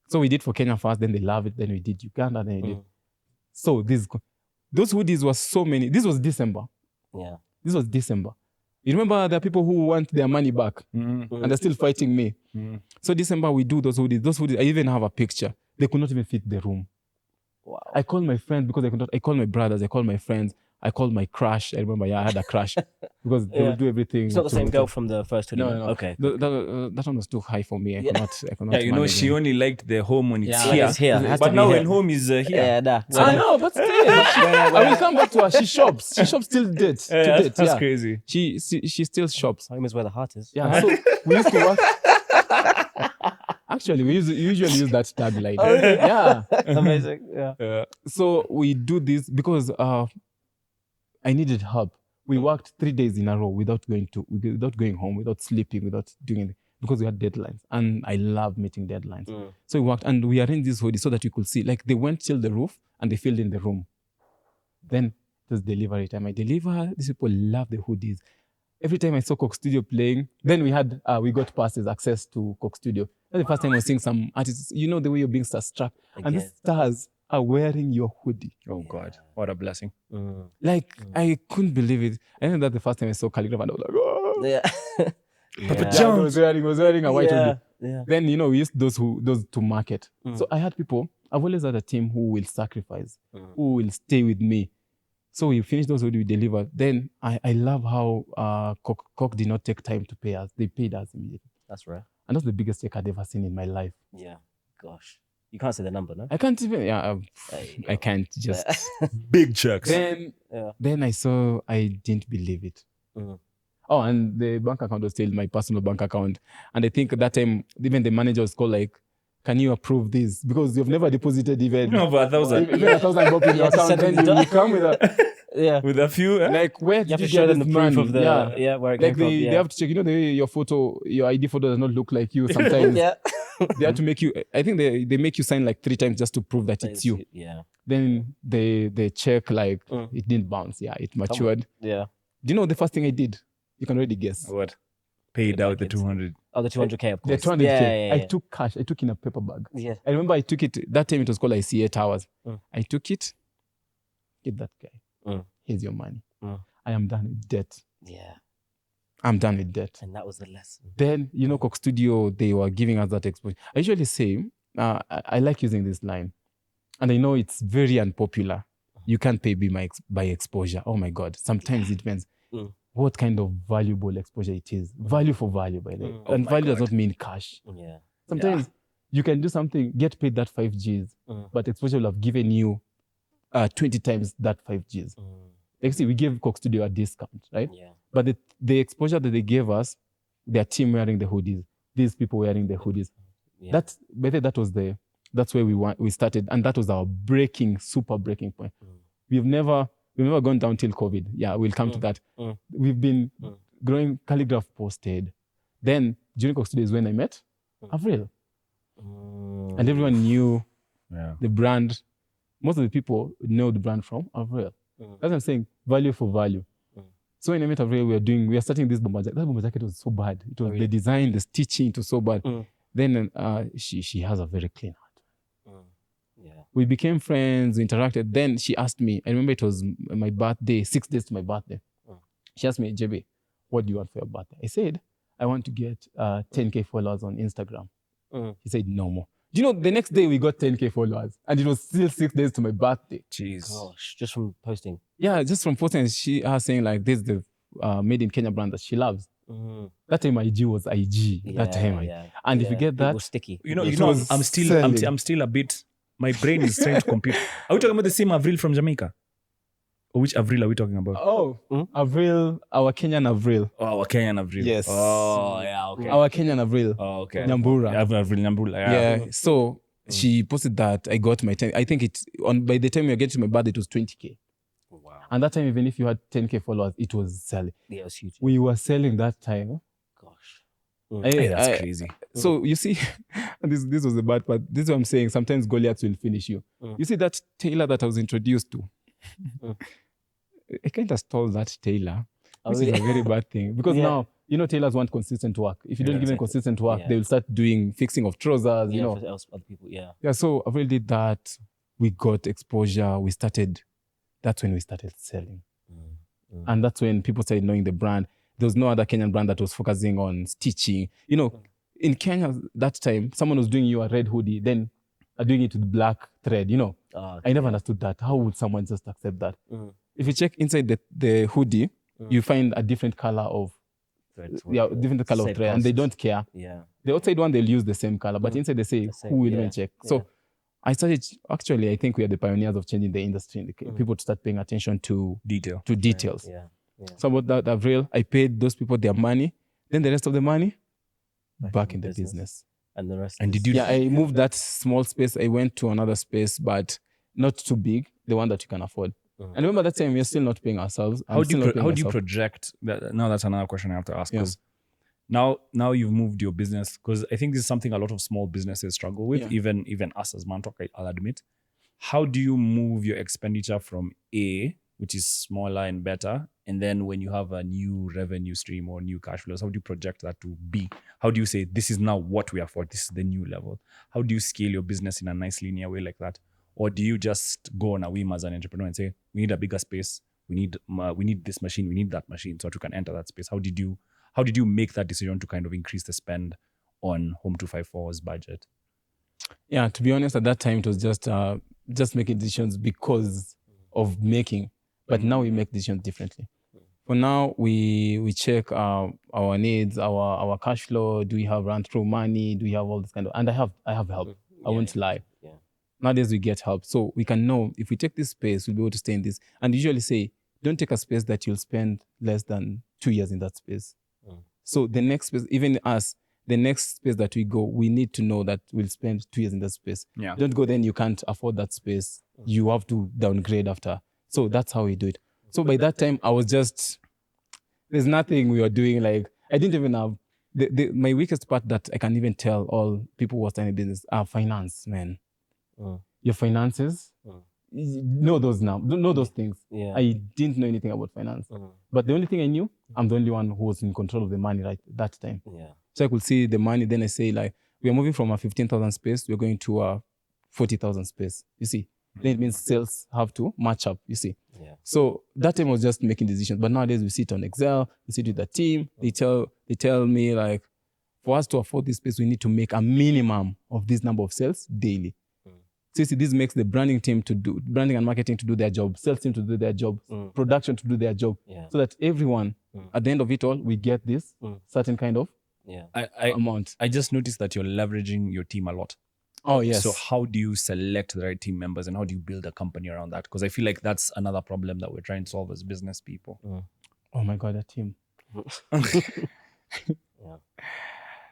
So we did for Kenya first, then they loved it, then we did Uganda, then we did. So those hoodies were so many. This was December. Yeah. This was December. You remember there are people who want their money back and they're still fighting me. So December we do those hoodies. Those hoodies, I even have a picture. They could not even fit the room. Wow. I called my friends because I could not. I called my brothers. I called my friends. I called my crush. I remember, I had a crush because they would do everything. It's not the same girl from the first hoodie. No. Okay. That one was too high for me. I could not. Yeah, you know, manage she it. only liked the home when it's Yeah, here. it's here. It has to But be now here. when home is here. Yeah, nah. I know, but still, I will come back to her. She shops. She shops till date. To date. That's Yeah. crazy. She still shops. Home is where the heart is. Yeah. So we used to work. Actually, we usually use that tagline. Yeah. Amazing. Yeah. So we do this because I needed help. We worked 3 days in a row without going home, without sleeping, without doing anything, because we had deadlines. And I love meeting deadlines. So we worked and we arranged this hoodie so that you could see. Like they went till the roof and they filled in the room. Then it was delivery time. I deliver. These people love the hoodies. Every time I saw Coke Studio playing, then we got passes, access to Coke Studio. That's the first time I was seeing some artists. You know the way you're being starstruck. And these stars are wearing your hoodie. Oh God, what a blessing. Like, I couldn't believe it. I know that the first time I saw Calligraph and I was like, oh. Yeah. Papa Jones was wearing a white hoodie. Yeah. Then, we used those to market. So I had people, I've always had a team who will sacrifice, who will stay with me. So we finished those hoodies, we delivered. Then I love how Coke did not take time to pay us. They paid us immediately. That's rare. And that's the biggest check I'd ever seen in my life. Yeah. Gosh. You can't say the number, no? I can't even, I can't just. Big checks. Then I didn't believe it. Oh, and the bank account was still my personal bank account. And I think at that time, even the manager was called like, can you approve this? Because you've never deposited even over 1,000. Even 1,000 bob in your account. Then you come with a, With a few. like, where You did have you to show get them the this proof money? of the where it came Like from. they have to check, the way your ID photo does not look like you sometimes. Yeah. They have to make you, I think they make you sign like 3 times just to prove that it's you. Yeah. Then they check like it didn't bounce. Yeah, it matured. Yeah. Do you know the first thing I did? You can already guess. What? Paid out the 200. Oh, the 200K, of The course. 200K. Yeah. I took cash. I took in a paper bag. Yeah. I remember I took it, that time it was called ICA Towers. I took it, give that guy. Here's your money. I am done with debt. Yeah. I'm done with debt. And that was the lesson. Then, Coke Studio, they were giving us that exposure. I usually say, I like using this line. And I know it's very unpopular. You can't pay by exposure. Oh my God. Sometimes it depends what kind of valuable exposure it is. Value for value, by the way. And value does not mean cash. Yeah. Sometimes you can do something, get paid that 5 Gs, but exposure will have given you 20 times that 5 Gs. Like, see, we gave Coke Studio a discount, right? Yeah. But the exposure that they gave us, their team wearing the hoodies, these people wearing the hoodies, Yeah. that's where we started, and that was our super breaking point. We've never gone down till COVID. Yeah, we'll come to that. We've been growing. Calligraph posted. Then during Coke Studio is when I met Avril, and everyone knew the brand. Most of the people know the brand from Avril. That's what I'm saying. Value for value. So when I met Avril, we are starting this bomber jacket. That bomber jacket was so bad. It was the design, the stitching, it was so bad. Then she has a very clean heart. Yeah. We became friends, we interacted. Then she asked me, I remember it was my birthday, 6 days to my birthday. She asked me, JB, what do you want for your birthday? I said, I want to get 10K followers on Instagram. He said, no more. Do you know, the next day we got 10K followers and it was still 6 days to my birthday. Jeez. Gosh, just from posting. Yeah, just from posting, she was saying like, this is the made in Kenya brand that she loves. That time IG was IG. That time. And if you get that, it was sticky. I'm still a bit, my brain is trying to compute. Are we talking about the same Avril from Jamaica? Which Avril are we talking about? Oh, Avril, our Kenyan Avril. Oh, Kenyan Avril. Yes. Oh, yeah, okay. Our Kenyan Avril. Oh, okay. Nyambura. Avril Nyambura. Yeah. So she posted that I got my 10. I think by the time we getting to my birthday, it was 20K. Wow. And that time, even if you had 10K followers, it was selling. Yeah, it was huge. We were selling that time. Gosh. Hey, that's crazy. So you see, and this was the bad part. This is what I'm saying. Sometimes Goliaths will finish you. You see that tailor that I was introduced to? I kind of stole that tailor, which is a very bad thing. Because now, tailors want consistent work. If you don't give them consistent work, they will start doing fixing of trousers, For other people, Yeah, so I really did that. We got exposure. That's when we started selling. And that's when people started knowing the brand. There was no other Kenyan brand that was focusing on stitching. In Kenya, that time, someone was doing you a red hoodie, then doing it with black thread, I never understood that. How would someone just accept that? If you check inside the hoodie, you find a different color of different color of thread, and they don't care. Yeah. The outside one, they'll use the same color, but inside they say, who will even check? So I started, actually, I think we are the pioneers of changing the industry. People to start paying attention to details. Yeah. So about that, Avril, I paid those people their money. Then the rest of the money, back in the business. And the rest. And did you? Yeah, I moved that small space. I went to another space, but not too big, the one that you can afford. And remember that time, we're still not paying ourselves. How do you project that? Now that's another question I have to ask. Because now you've moved your business, because I think this is something a lot of small businesses struggle with, even us as Mantalk, I'll admit. How do you move your expenditure from A, which is smaller and better, and then when you have a new revenue stream or new cash flows, how do you project that to B? How do you say, this is now what we afford, this is the new level? How do you scale your business in a nice linear way like that? Or do you just go on a whim as an entrepreneur and say, we need a bigger space, we need this machine, we need that machine, so that we can enter that space? How did you make that decision to kind of increase the spend on Home254's budget? Yeah, to be honest, at that time, it was just making decisions because of making. But now we make decisions differently. For now, we check our needs, our cash flow. Do we have run through money? Do we have all this kind of? And I have help. I won't lie. Yeah. Nowadays we get help, so we can know if we take this space, we'll be able to stay in this. And usually say, don't take a space that you'll spend less than 2 years in that space. So the next space, even us, the next space that we go, we need to know that we'll spend 2 years in that space. Yeah. Don't go then you can't afford that space. You have to downgrade after. So that's how we do it. So by that time, I was just, there's nothing we were doing. Like, I didn't even have, my weakest part that I can even tell all people who are starting a business are finance, man. Your finances, know those now, know those things. Yeah. I didn't know anything about finance. But the only thing I knew, I'm the only one who was in control of the money right that time. Yeah. So I could see the money, then I say like, we are moving from a 15,000 space, we're going to a 40,000 space, you see. Then it means sales have to match up, you see. Yeah. So that time was just making decisions. But nowadays we sit on Excel, we sit with the team, they tell me like, for us to afford this space, we need to make a minimum of this number of sales daily. So you see, this makes the branding and marketing to do their job, sales team to do their job, production to do their job. Yeah. So that everyone, at the end of it all, we get this certain kind of amount. I just noticed that you're leveraging your team a lot. Oh, yes. So how do you select the right team members and how do you build a company around that? Because I feel like that's another problem that we're trying to solve as business people. Oh my God, a team.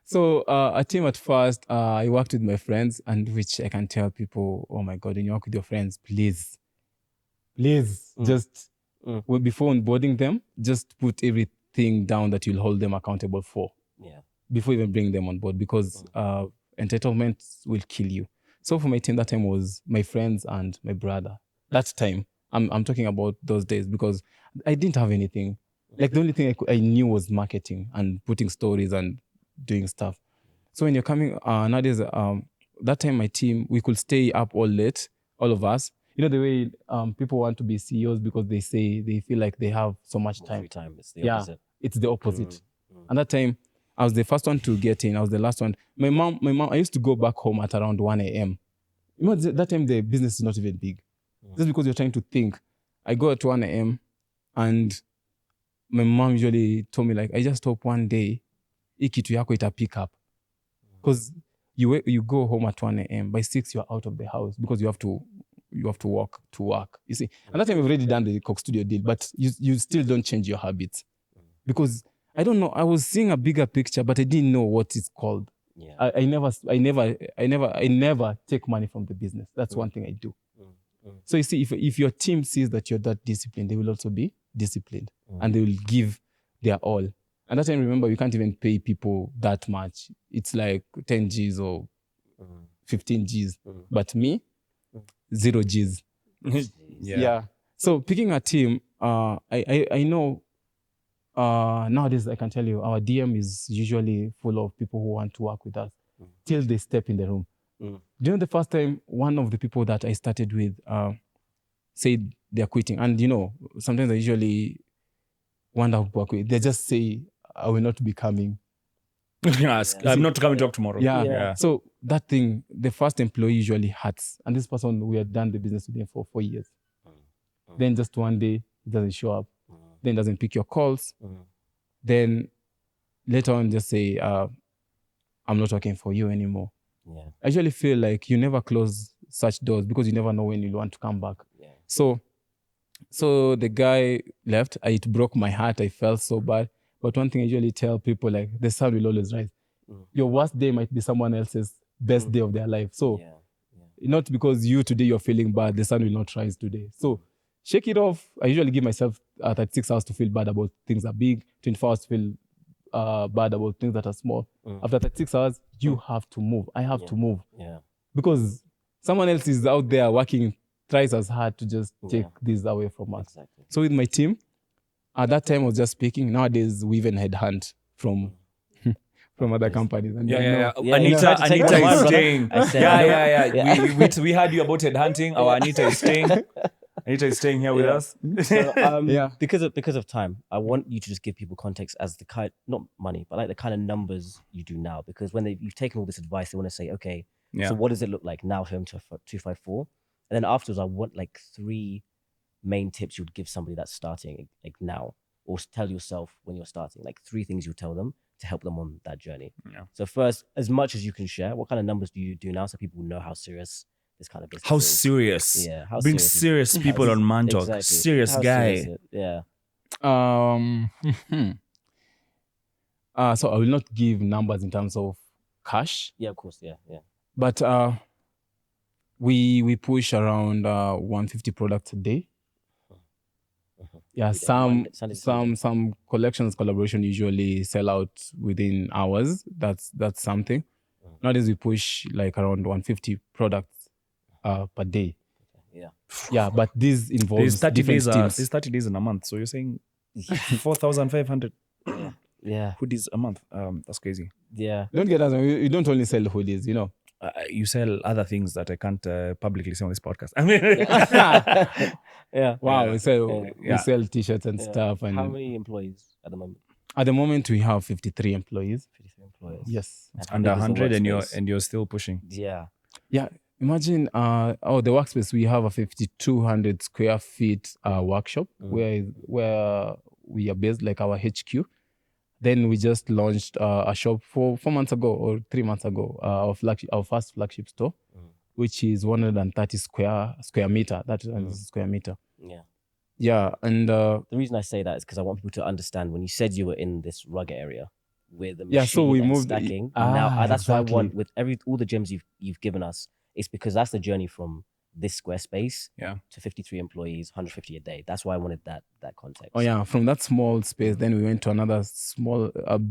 So a team at first, I worked with my friends, and which I can tell people, oh my God, when you work with your friends, please, just before onboarding them, just put everything down that you'll hold them accountable for. Yeah. Before even bringing them on board, because entitlement will kill you. So for my team, that time was my friends and my brother. That time, I'm talking about those days, because I didn't have anything. Like the only thing I knew was marketing and putting stories and doing stuff. So when you're coming, nowadays, that time my team, we could stay up all late, all of us. You know the way people want to be CEOs because they say they feel like they have so much time. It's the opposite. It's the opposite. And that time, I was the first one to get in. I was the last one. My mom, I used to go back home at around 1 a.m. You know, that time the business is not even big. Just because you're trying to think. I go at 1 a.m. and my mom usually told me like, I just hope one day, kitu yako ita pick up. Because you go home at 1 a.m. By 6, you're out of the house because you have to you have to walk to work. You see, and that time we've already done the Coke Studio deal, but you still don't change your habits because I don't know. I was seeing a bigger picture, but I didn't know what it's called. Yeah. I never take money from the business. That's one thing I do. So you see, if your team sees that you're that disciplined, they will also be disciplined and they will give their all. And that time, remember, you can't even pay people that much. It's like 10 Gs or 15 Gs. But me, 0 Gs. Yeah. So picking a team, I know nowadays I can tell you our DM is usually full of people who want to work with us till they step in the room. Do you know the first time one of the people that I started with said they're quitting? And you know, sometimes I usually wonder who people are quitting. They just say, I will not be coming. Yes, I'm not coming to talk tomorrow. Yeah. So that thing, the first employee usually hurts. And this person, we had done the business with him for 4 years. Then just one day, he doesn't show up. Then doesn't pick your calls. Then later on, just say, I'm not working for you anymore. Yeah. I usually feel like you never close such doors because you never know when you want to come back. Yeah. So the guy left. It broke my heart. I felt so bad. But one thing I usually tell people, like, the sun will always rise. Your worst day might be someone else's best day of their life. So not because you today you're feeling bad, the sun will not rise today. So shake it off. I usually give myself 36 hours to feel bad about things that are big, 24 hours to feel bad about things that are small. After 36 hours, you have to move. I have to move. Yeah. Because someone else is out there working twice as hard to just take this away from us. Exactly. So with my team, at that time I was just speaking. Nowadays we even headhunt from other companies. And Yeah. Yeah, Anita take is my staying. I said, Yeah. We heard you about headhunting. Our Anita is staying. Anita is staying here with us. So, because of time, I want you to just give people context as the kind, not money, but like the kind of numbers you do now. Because when you've taken all this advice, they want to say, okay, so what does it look like now, Home254? And then afterwards, I want like 3 main tips you would give somebody that's starting like now, or tell yourself when you're starting, like 3 things you tell them to help them on that journey. Yeah. So first, as much as you can share, what kind of numbers do you do now so people know how serious this kind of business How is? serious? Yeah. How Bring serious serious people on Mantalk. Exactly. Serious How guy. serious is it? Yeah. So I will not give numbers in terms of cash. Yeah, of course. Yeah. But we push around 150 products a day. Yeah, some collections collaboration usually sell out within hours. That's something. Nowadays we push like around 150 products per day. Yeah, but this involves different teams. There's 30 days in a month. So you're saying 4,500 Yeah. hoodies a month. That's crazy. Yeah. Don't get us. You don't only sell hoodies, you know. You sell other things that I can't publicly say on this podcast. I mean, Yeah. Wow, we sell t-shirts and stuff. And how many employees at the moment? at the moment we have 53 employees. 53 employees. Yes. And how under big is the 100 workspace? and you're still pushing. Yeah. Yeah. Imagine the workspace. We have a 5,200 square feet workshop where we are based, like our HQ. Then we just launched a shop 4 months ago or 3 months ago, our first flagship store, which is 130 square meter. That is square meter. Yeah. Yeah, and The reason I say that is because I want people to understand when you said you were in this rugged area with the machine Yeah, so we and moved- stacking. Ah, Now that's what I exactly. want with all the gems you've given us. It's because that's the journey from this square space to 53 employees, 150 a day. That's why I wanted that context. oh yeah, from that small space, then we went to another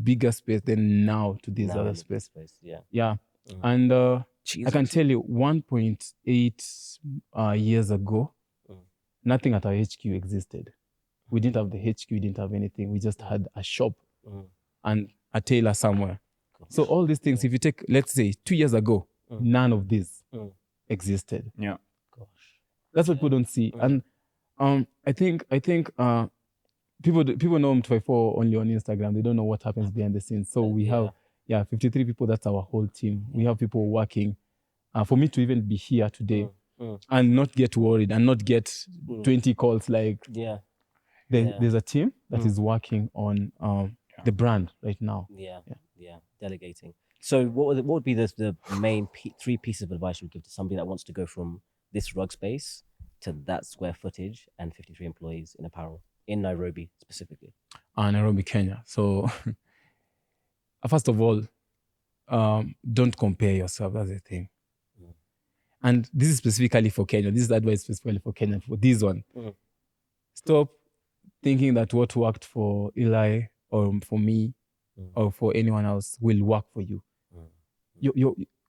bigger space. Then now to this Now other in space. Yeah. Yeah, and I can tell you 1.8 years ago, nothing at our HQ existed. We didn't have the HQ, we didn't have anything. We just had a shop and a tailor somewhere. So all these things, if you take, let's say 2 years ago, none of this existed. Yeah. Gosh. That's what people don't see. And I think people know Home254 only on Instagram. They don't know what happens behind the scenes. So we have 53 people. That's our whole team. We have people working. For me to even be here today and not get worried and not get 20 calls, like there's a team that is working on the brand right now. Yeah. Delegating. So what would be the main 3 pieces of advice you would give to somebody that wants to go from this rug space to that square footage and 53 employees in apparel in Nairobi specifically? Nairobi, Kenya. So first of all, don't compare yourself. That's the thing. And this is specifically for Kenya. This is advice specifically for Kenya. For this one, stop thinking that what worked for Eli or for me or for anyone else will work for you.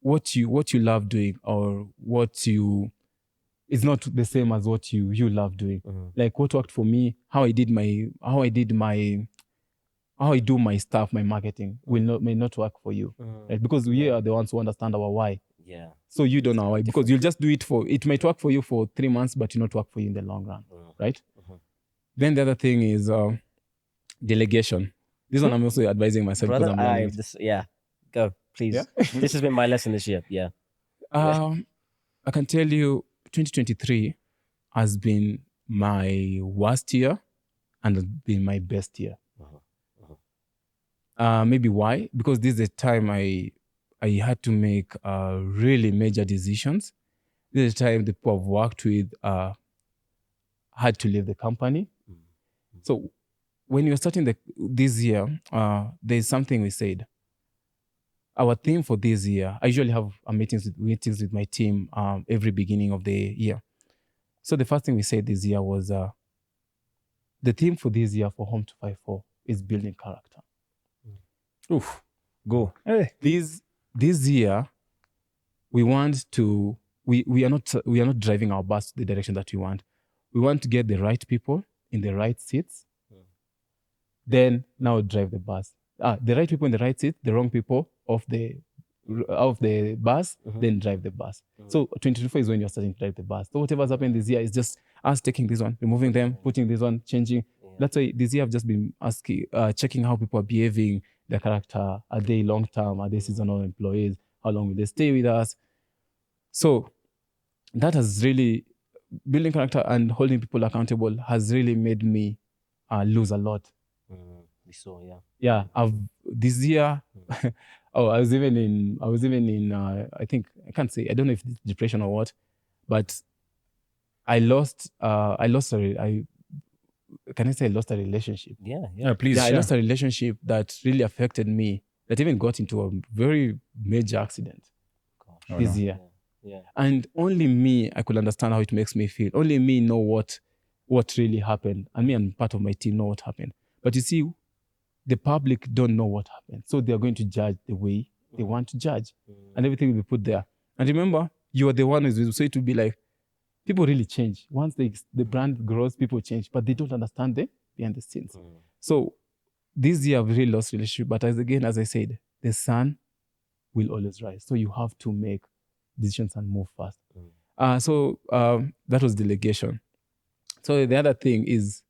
What you love doing or what you is not the same as what you love doing. Like what worked for me, how I do my stuff, my marketing may not work for you, right? Because we are the ones who understand our why. Yeah. So you don't know why, because you'll just do it might work for you for 3 months, but it not work for you in the long run, right? Then the other thing is delegation. This one I'm also advising myself Brother, because I'm learning it. Go, please. Yeah? This has been my lesson this year. Yeah. I can tell you 2023 has been my worst year and has been my best year. Maybe why? Because this is the time I had to make really major decisions. This is the time the people I've worked with had to leave the company. So when you're starting this year, there's something we said. Our theme for this year, I usually have meetings with my team every beginning of the year. So the first thing we said this year was the theme for this year for Home254 is building character. Oof, go. Hey. This year, we want to. We are not driving our bus to the direction that we want. We want to get the right people in the right seats. Then now drive the bus. The right people in the right seat, the wrong people off the bus, then drive the bus. So 2024 is when you're starting to drive the bus. So whatever's happened this year is just us taking this one, removing them, putting this one, changing. That's why this year I've just been asking, checking how people are behaving, their character. Are they long term? Are they seasonal employees? How long will they stay with us? So that has really, building character and holding people accountable has really made me lose a lot. We saw, yeah. Yeah, this year, I was even in I think, I can't say, I don't know if it's depression or what, but I lost a relationship. Yeah, please. Yeah, I lost a relationship that really affected me, that even got into a very major accident this year. Yeah. And only me, I could understand how it makes me feel. Only me know what really happened. And me and part of my team know what happened. But you see, the public don't know what happened. So they're going to judge the way they want to judge. And everything will be put there. And remember, you are the one who's visible. So it will be like, people really change. Once the brand grows, people change. But they don't understand the behind the scenes. So this year I've really lost relationship. But as I said, the sun will always rise. So you have to make decisions and move fast. So that was delegation. So the other thing is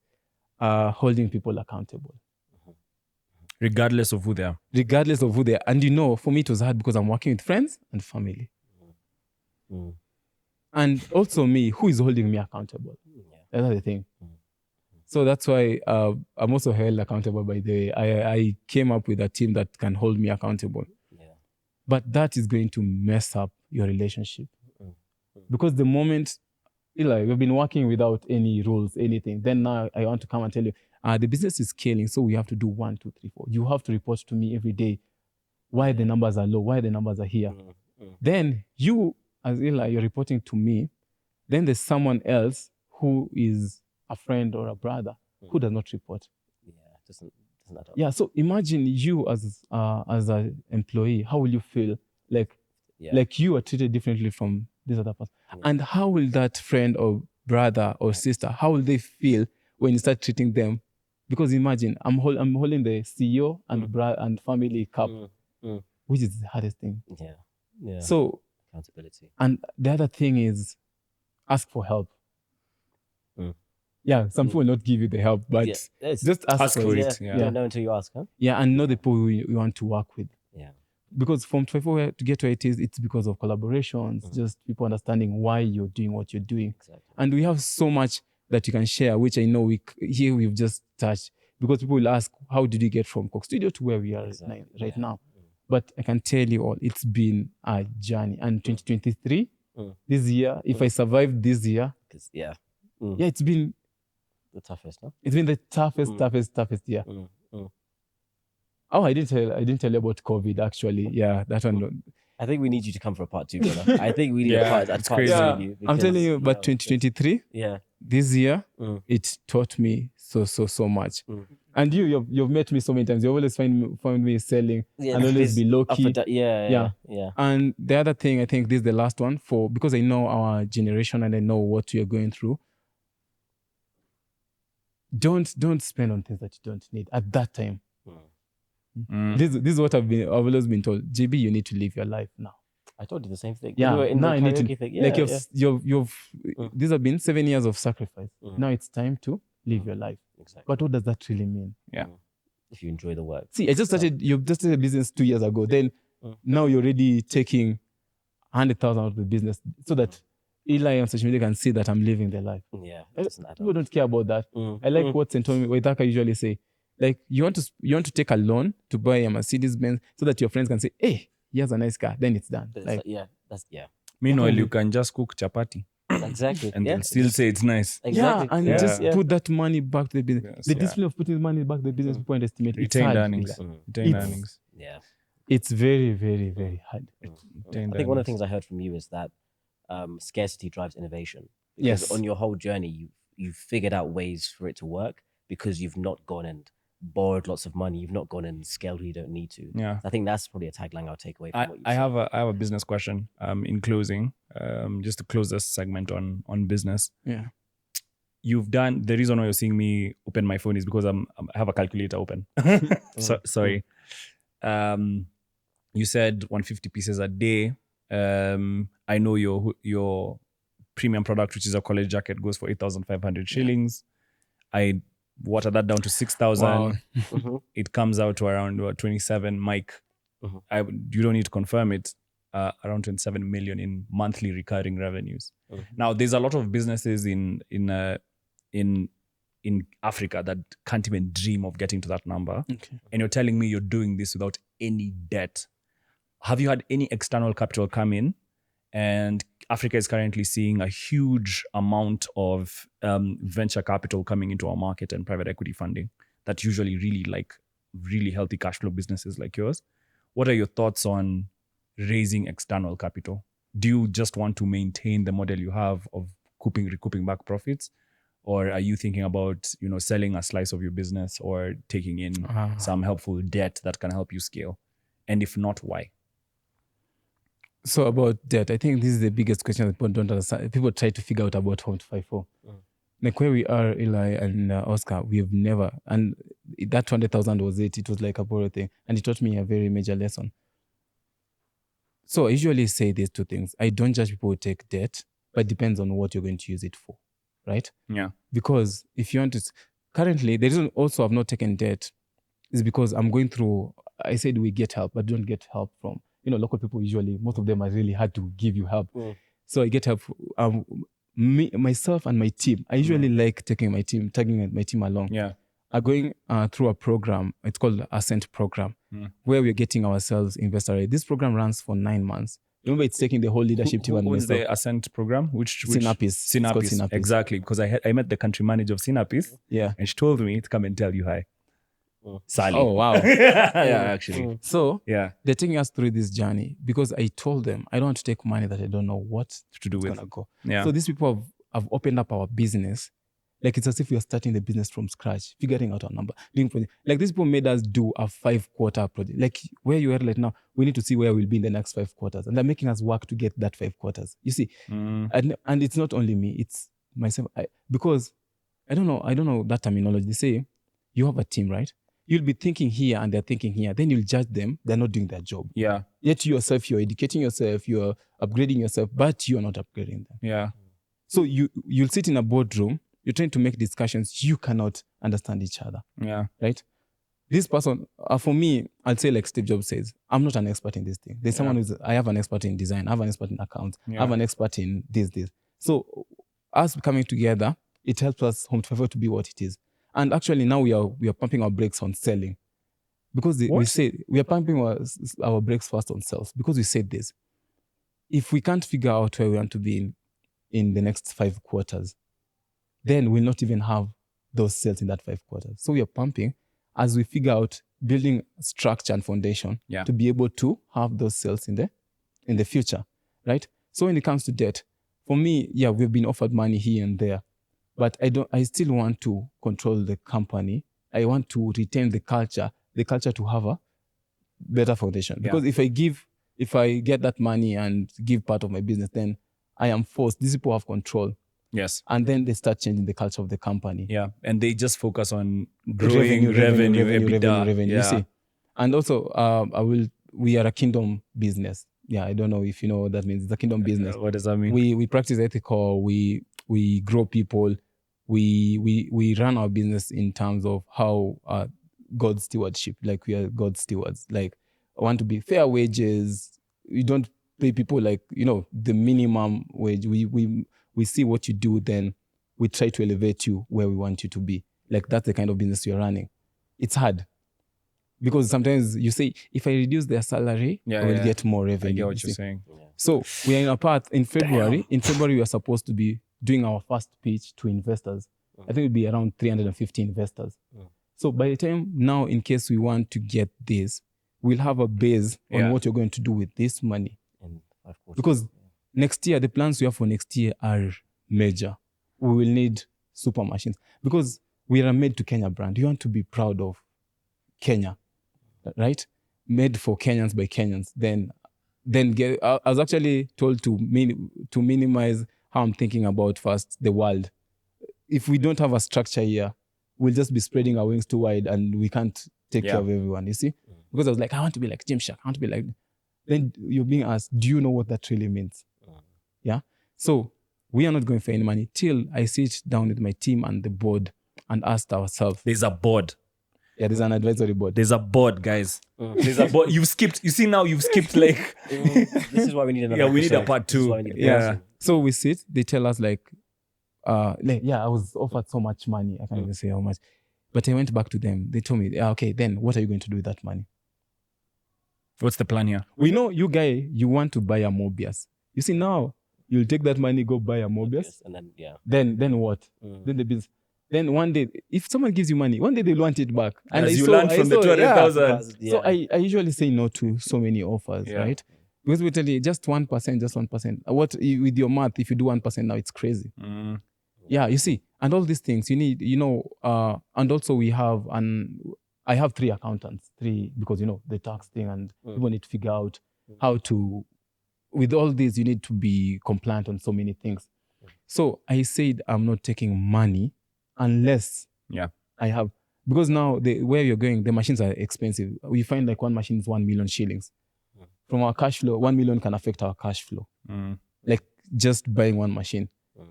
holding people accountable. Regardless of who they are. And for me it was hard because I'm working with friends and family. And also me, who is holding me accountable? That's the thing. So that's why I'm also held accountable by I came up with a team that can hold me accountable. But that is going to mess up your relationship. Because the moment, Eli, we've been working without any rules, anything. Then now I want to come and tell you, the business is scaling, so we have to do 1, 2, 3, 4. You have to report to me every day why the numbers are low, why the numbers are here. Then you, as Eli, you're reporting to me. Then there's someone else who is a friend or a brother who does not report. Doesn't add up. Yeah, so imagine you as an employee, how will you feel? Like you are treated differently from this other person. And how will that friend or brother or sister, how will they feel when you start treating them? Because imagine, I'm holding the CEO and family cup, which is the hardest thing. Yeah. So accountability. And the other thing is ask for help. Yeah, some people will not give you the help, but just ask for it. You don't know until you ask, huh? Yeah, and know the people you want to work with. Yeah. Because from 24 to get where it is, it's because of collaborations, just people understanding why you're doing what you're doing. Exactly. And we have so much that you can share, which I know we've just touched. Because people will ask, how did you get from Coke Studio to where we are right now? But I can tell you all, it's been a journey. And 2023 this year, if I survived this year, Yeah. it's been The toughest, huh? it's been the toughest year. Oh, I didn't tell you about COVID actually. Yeah, that one. I think we need you to come for a part 2, brother. I think we need a part it's 2 crazy. with Yeah, you. I'm telling because, you, but 2023, Yeah. this year, Mm. it taught me so much. Mm. And you've met me so many times. You always find me selling Yeah, and always this be low up key. and down. Yeah. And the other thing, I think this is the last one because I know our generation and I know what we are going through. Don't spend on things that you don't need at that time. This is what I've always been told. JB, you need to live your life now. I told you the same thing. Yeah, When we were in now the I need to karaoke thing. you've these have been 7 years of sacrifice. Now it's time to live your life. Exactly. But what does that really mean? Yeah. If you enjoy the work. See, you've just started a business 2 years ago. Then now you're already taking 100,000 out of the business so that Eli on social media can see that I'm living their life. Yeah. It doesn't add People up. don't care about that. I like what Santomi Waitaka usually say. Like you want to take a loan to buy a Mercedes Benz so that your friends can say, hey, here's a nice car. Then it's done. But Like, Meanwhile, you can just cook chapati exactly. and they'll still say it's nice. Exactly. and just put that money back to the business. Yes, The discipline of putting money back to the business people underestimate. It's Retained hard. earnings. Retained It's- earnings. Yeah. It's very, very, very hard. Retained I think one of the earnings. things I heard from you is that scarcity drives innovation. Yes. Because on your whole journey, you've figured out ways for it to work because you've not gone and borrowed lots of money. You've not gone and scaled where you don't need to. Yeah. I think that's probably a tagline I'll take away from what you I said. have a business question in closing, just to close this segment on business. Yeah. You've done, the reason why you're seeing me open my phone is because I have a calculator open. Sorry. You said 150 pieces a day. I know your premium product, which is a college jacket, goes for 8,500 shillings. I water that down to 6,000. Wow. It comes out to around 27. Mike, you don't need to confirm it. Around 27 million in monthly recurring revenues. Now, there's a lot of businesses in Africa that can't even dream of getting to that number. Okay. And you're telling me you're doing this without any debt. Have you had any external capital come in? And Africa is currently seeing a huge amount of venture capital coming into our market and private equity funding that usually really healthy cash flow businesses like yours. What are your thoughts on raising external capital? Do you just want to maintain the model you have of recouping back profits? Or are you thinking about, selling a slice of your business or taking in some helpful debt that can help you scale? And if not, why? So about debt, I think this is the biggest question that people don't understand. People try to figure out about Home254. Like where we are, Eli and Oscar, we have never, and that 200,000 was it. It was like a borrowed thing. And it taught me a very major lesson. So I usually say these two things. I don't judge people who take debt, but it depends on what you're going to use it for, right? Yeah. Because if you want to, currently, the reason also I've not taken debt is because I'm going through, I said we get help, but don't get help from, local people usually, most of them are really hard to give you help. So I get help, myself and my team. I usually like tagging my team along. Yeah. Are going through a program. It's called Ascent program, where we're getting ourselves invested. This program runs for 9 months. Remember, it's taking the whole leadership team. Who And owns myself. the Ascent program? Which Synapis. It's called Synapis. Exactly, because I met the country manager of Synapis. Yeah. And she told me to come and tell you hi. Sally. Oh, wow. Yeah, actually. So Yeah. they're taking us through this journey because I told them I don't want to take money that I don't know what To do with. gonna go. Yeah. So these people have opened up our business. Like it's as if we are starting the business from scratch, figuring out our number. Like these people made us do a 5-quarter project. Like where you are right now, we need to see where we'll be in the next 5 quarters. And they're making us work to get that 5 quarters. You see, and it's not only me, it's myself. Because I don't know that terminology. They say you have a team, right? You'll be thinking here and they're thinking here. Then you'll judge them. They're not doing their job. Yeah. Yet you yourself, you're educating yourself, you're upgrading yourself, but you're not upgrading them. Yeah. So you'll sit in a boardroom, you're trying to make discussions, you cannot understand each other, Yeah. right? This person, for me, I'd say like Steve Jobs says, I'm not an expert in this thing. There's someone I have an expert in design, I have an expert in accounts, I have an expert in this. So us coming together, it helps us Home254 to be what it is. And actually now we are pumping our brakes on selling. Because we say we are pumping our brakes first on sales because we said this. if we can't figure out where we want to be in the next 5 quarters, then we'll not even have those sales in that 5 quarters. So we are pumping as we figure out building structure and foundation to be able to have those sales in the future, right? So when it comes to debt, for me, yeah, we've been offered money here and there, but I still want to control the company. I want to retain the culture to have a better foundation. Because if I get that money and give part of my business, then I am forced. These people have control. Yes. And then they start changing the culture of the company. Yeah. And they just focus on growing revenue, EBITDA. You see. And also, we are a kingdom business. Yeah, I don't know if you know what that means. It's a kingdom business. What does that mean? We practice ethical, we grow people, we run our business in terms of how God's stewardship, like we are God's stewards. Like, I want to be fair wages. We don't pay people like, the minimum wage. We see what you do, then we try to elevate you where we want you to be. Like, that's the kind of business you're running. It's hard. Because sometimes you say, if I reduce their salary, I will get more revenue. I get what you're saying. So we are in a path in February. In February, we are supposed to be doing our first pitch to investors. I think it'll be around 350 investors. So by the time now, in case we want to get this, we'll have a base on what you're going to do with this money. Because next year, the plans we have for next year are major. We will need super machines. Because we are a made to Kenya brand. You want to be proud of Kenya, right? Made for Kenyans by Kenyans. Then I was actually told to minimize how I'm thinking about first the world. If we don't have a structure here, we'll just be spreading our wings too wide and we can't take care of everyone, you see? Because I was like, I want to be like Gymshark. I want to be like... Then you're being asked, do you know what that really means? Yeah? So we are not going for any money till I sit down with my team and the board and ask ourselves. There's a board. Yeah, there's an advisory board. There's a board, guys. There's a board. You've skipped. You see now, you've skipped like... This is why we need another we need a episode. part This is 2. why we need a Yeah. part two. So we sit, they tell us I was offered so much money. I can't even say how much. But I went back to them. They told me, okay, then what are you going to do with that money? What's the plan here? We know you you want to buy a Mobius. You see now, you'll take that money, go buy a Mobius. And then, Then what? Then the business. Then one day, if someone gives you money, one day they'll want it back. And as you learned from the 200,000. So I usually say no to so many offers, right? Because we tell you just 1%. What with your math, if you do 1% now, it's crazy. Yeah, you see, and all these things you need, and also I have 3 accountants, because the tax thing, and people need to figure out how to. With all this, you need to be compliant on so many things. So I said I'm not taking money unless I have, because now where you're going, the machines are expensive. We find like one machine is 1 million shillings. From our cash flow, 1 million can affect our cash flow. Like just buying one machine.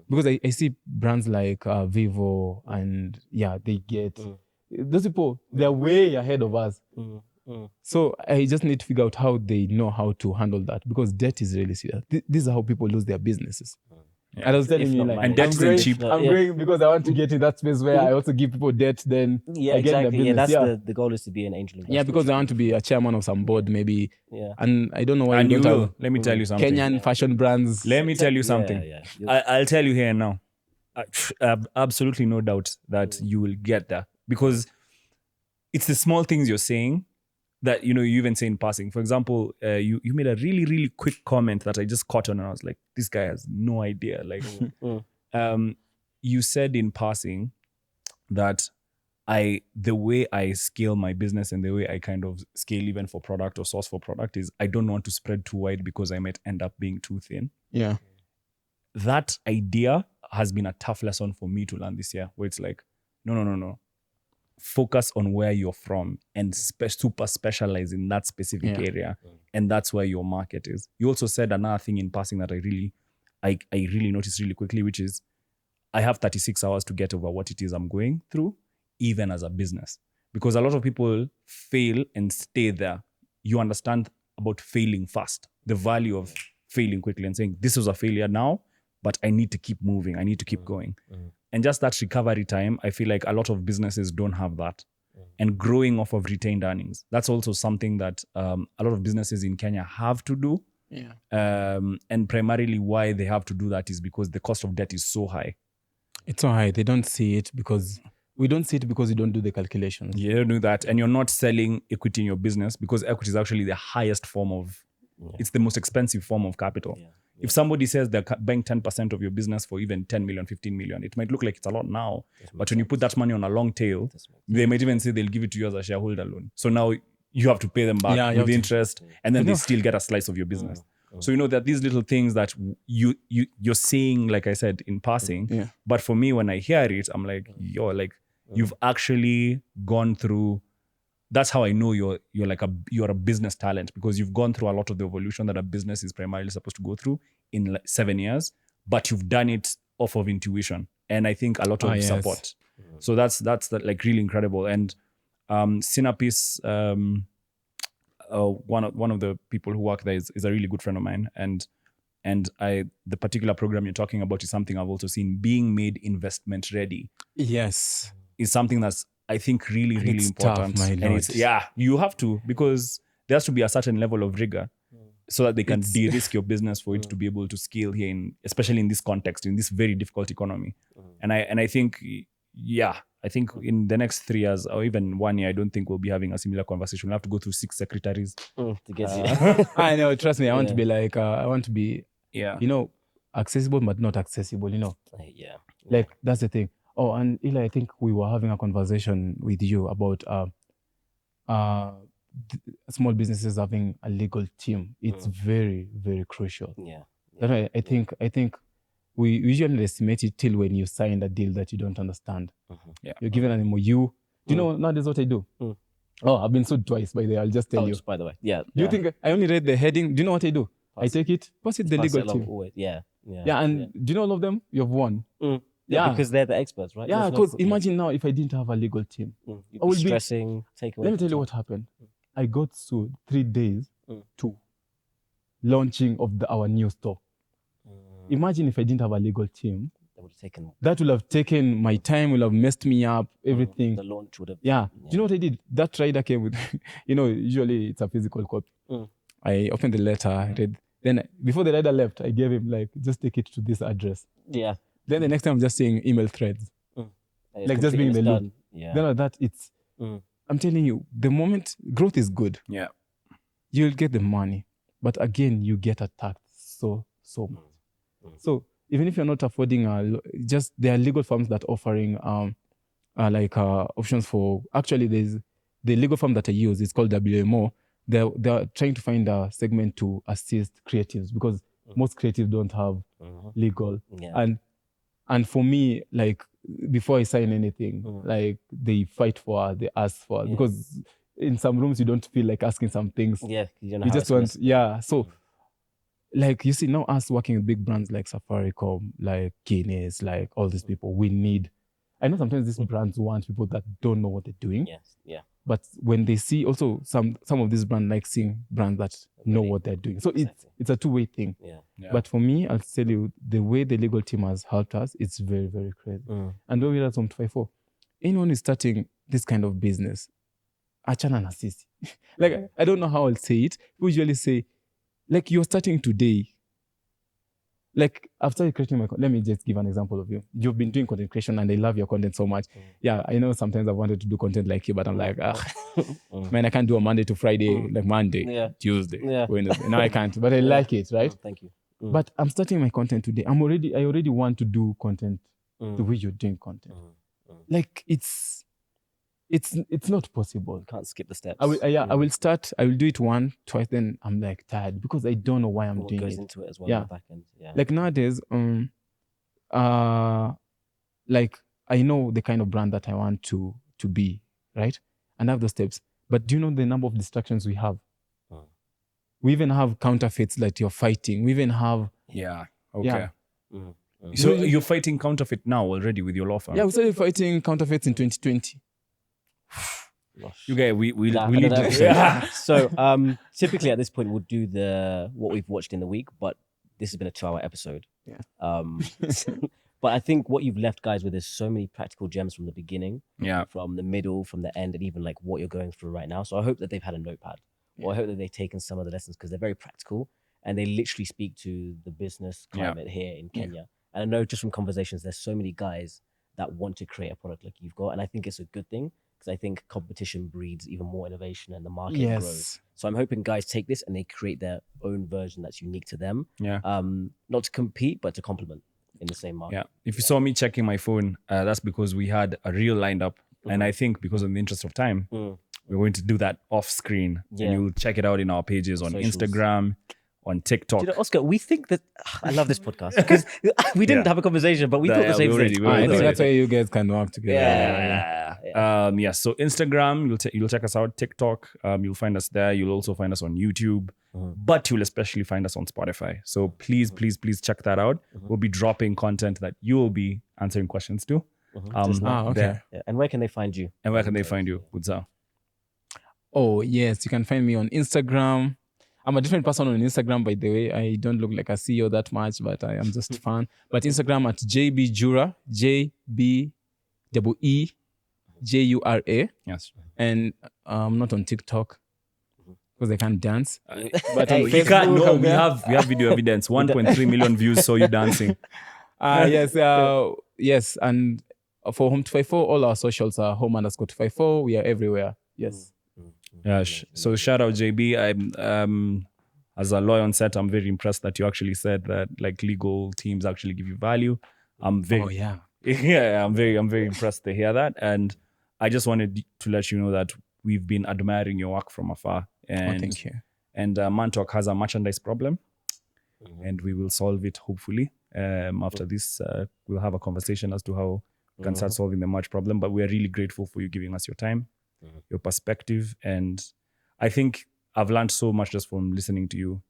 Because I see brands like Vivo and they get, those people, they're way ahead of us. So I just need to figure out how they know how to handle that, because debt is really serious. This is how people lose their businesses. And I was telling you, and debt isn't cheap. I'm going because I want to get in that space where I also give people debt, then I get in the business. That's the goal, is to be an angel investor. Yeah, because I want to be a chairman of some board maybe. Yeah. And I don't know why And you don't will. have Let me tell you something. Kenyan fashion brands. Let me tell you something. I'll tell you here and now. I have absolutely no doubt that you will get that, because it's the small things you're saying that, you even say in passing. For example, you made a really, really quick comment that I just caught on, and I was like, this guy has no idea. Like, you said in passing that the way I scale my business and the way I kind of scale even for product or source for product is I don't want to spread too wide because I might end up being too thin. Yeah. That idea has been a tough lesson for me to learn this year, where it's like, no. Focus on where you're from and super specialize in that specific area. And that's where your market is. You also said another thing in passing that I really noticed really quickly, which is I have 36 hours to get over what it is I'm going through, even as a business. Because a lot of people fail and stay there. You understand about failing fast, the value of failing quickly and saying, this was a failure now, but I need to keep moving. I need to keep going. And just that recovery time, I feel like a lot of businesses don't have that. And growing off of retained earnings. That's also something that a lot of businesses in Kenya have to do, Yeah. And primarily why they have to do that is because the cost of debt is so high. It's all right. They don't see it because we don't see it because you don't do the calculations. You don't do that. And you're not selling equity in your business because equity is actually the highest form of, it's the most expensive form of capital. Yeah. If somebody says they're buying 10% of your business for even 10 million, 15 million, it might look like it's a lot now. But when you put that money on a long tail, they might even say they'll give it to you as a shareholder loan. So now you have to pay them back Yeah, you with have to. interest, and then they still get a slice of your business. So that these little things that you're saying, like I said, in passing. Yeah. But for me, when I hear it, I'm like, you've actually gone through. That's how I know you're a business talent, because you've gone through a lot of the evolution that a business is primarily supposed to go through in 7 years, but you've done it off of intuition and I think a lot of support. So that's like really incredible. And Sinapis, one of the people who work there is a really good friend of mine, and the particular program you're talking about is something I've also seen. Being made investment ready Yes. is something that's, I think, really, And really it's important. tough, my And lord. you have to, because there has to be a certain level of rigor so that they can It's- de-risk your business for it to be able to scale here, especially in this context, in this very difficult economy. And I think, I think in the next 3 years or even 1 year, I don't think we'll be having a similar conversation. We'll have to go through 6 secretaries. To get you. I know. Trust me. I want to be like. I want to be. Yeah. Accessible but not accessible. Yeah. Like that's the thing. Oh, and Eli, I think we were having a conversation with you about small businesses having a legal team. It's very, very crucial. Yeah. That's why I think we usually estimate it till when you signed a deal that you don't understand. Yeah. You're given an MOU. Do you know nowadays what I do? Oh, I've been sued twice, by the way. I'll just tell you. Just by the way. Yeah. Do you think I only read the heading? Do you know what I do? I take it, pass it to the legal team. Always. Yeah. Yeah, and do you know all of them? You've won. Yeah, because they're the experts, right? Yeah, because imagine now if I didn't have a legal team. You'd I will be be- stressing, take away. Let me tell you what happened. I got sued 3 days to launching of our new store. Imagine if I didn't have a legal team. That would have taken. That would have taken my time, will have messed me up, everything. The launch would have. Yeah. Do you know what I did? That rider came with, usually it's a physical copy. I opened the letter, I read. Then before the rider left, I gave him like, just take it to this address. Yeah. Then the next time I'm just saying email threads. And Like just being in the it's loop. done. Yeah. Then like that, it's, I'm telling you, the moment growth is good, Yeah. you'll get the money. But again, you get attacked so much. So even if you're not affording, just there are legal firms that offering options for, actually there's the legal firm that I use, it's called WMO. They're trying to find a segment to assist creatives because most creatives don't have legal. Yeah. And for me, like before I sign anything, like they fight for us, they ask for us, because in some rooms you don't feel like asking some things. Yeah. You don't know You how just it's want, gonna- So like you see now us working with big brands like Safaricom, like Guinness, like all these people, we need, I know sometimes these brands want people that don't know what they're doing. Yes. Yeah. But when they see also some of these brands like seeing brands that know what they're doing. So it's a two-way thing. Yeah. But for me, I'll tell you, the way the legal team has helped us, it's very, very crazy. And when we're at Home254, anyone who's starting this kind of business, achana na sisi. Like, I don't know how I'll say it. We usually say, like, you're starting today. Like, after creating let me just give an example of you. You've been doing content creation and I love your content so much. Yeah, I know sometimes I wanted to do content like you, but I'm like, man, I can't do a Monday to Friday, like Monday, Tuesday, Wednesday. No, I can't, but I like it, right? Thank you. But I'm starting my content today. I already want to do content the way you're doing content. Like, it's not possible. Can't skip the steps. I will start. I will do it once, twice. Then I'm like tired because I don't know why I'm What doing goes it. into it as well. Yeah. On the back end. Yeah. Like nowadays, like I know the kind of brand that I want to be, right? And I have those steps. But do you know the number of distractions we have? We even have counterfeits that you're fighting. We even have Yeah. Okay. Yeah. So you're fighting counterfeit now already with your law firm? we started fighting counterfeits in 2020. You guys, we Nah, I need don't know. to. Yeah. So typically at this point we'll do what we've watched in the week, but this has been a 2-hour episode. Yeah. But I think what you've left guys with is so many practical gems from the beginning, Yeah. from the middle, from the end, and even like what you're going through right now. So I hope that they've had a notepad, or I hope that they've taken some of the lessons because they're very practical. and they literally speak to the business climate here in Kenya. And I know just from conversations, there's so many guys that want to create a product like you've got, and I think it's a good thing because I think competition breeds even more innovation and the market grows. So I'm hoping guys take this and they create their own version that's unique to them. Yeah. Not to compete, but to complement in the same market. Yeah. If you saw me checking my phone, that's because we had a reel lined up. And I think because of the interest of time, we're going to do that off screen. And you'll check it out in our pages on Socials. Instagram, on TikTok. You know, Oscar, we think that I love this podcast because we didn't have a conversation, but we thought the same thing. I think that's why you guys can work together. Yeah. So Instagram, you'll check us out. TikTok, you'll find us there. You'll also find us on YouTube, but you'll especially find us on Spotify. So please check that out. We'll be dropping content that you will be answering questions to. Okay. There. Yeah. And where can they find you? And where can they find you, Juja? Oh, yes. You can find me on Instagram. I'm a different person on Instagram, by the way. I don't look like a CEO that much, but I am just fun. But Instagram at JBJura, JBEEJURA. Yes. And I'm not on TikTok because I can't dance. But on Facebook, no, we have video evidence. 1.3 million views saw you dancing. Yes. And for Home254, all our socials are home_254. We are everywhere. Yes. Yeah. So shout out JB. I'm as a lawyer on set, I'm very impressed that you actually said that like legal teams actually give you value. I'm very I'm very impressed to hear that. And I just wanted to let you know that we've been admiring your work from afar. And thank you. And Mantalk has a merchandise problem, and we will solve it hopefully. After this, we'll have a conversation as to how we can start solving the merch problem. But we are really grateful for you giving us your time, your perspective, and I think I've learned so much just from listening to you,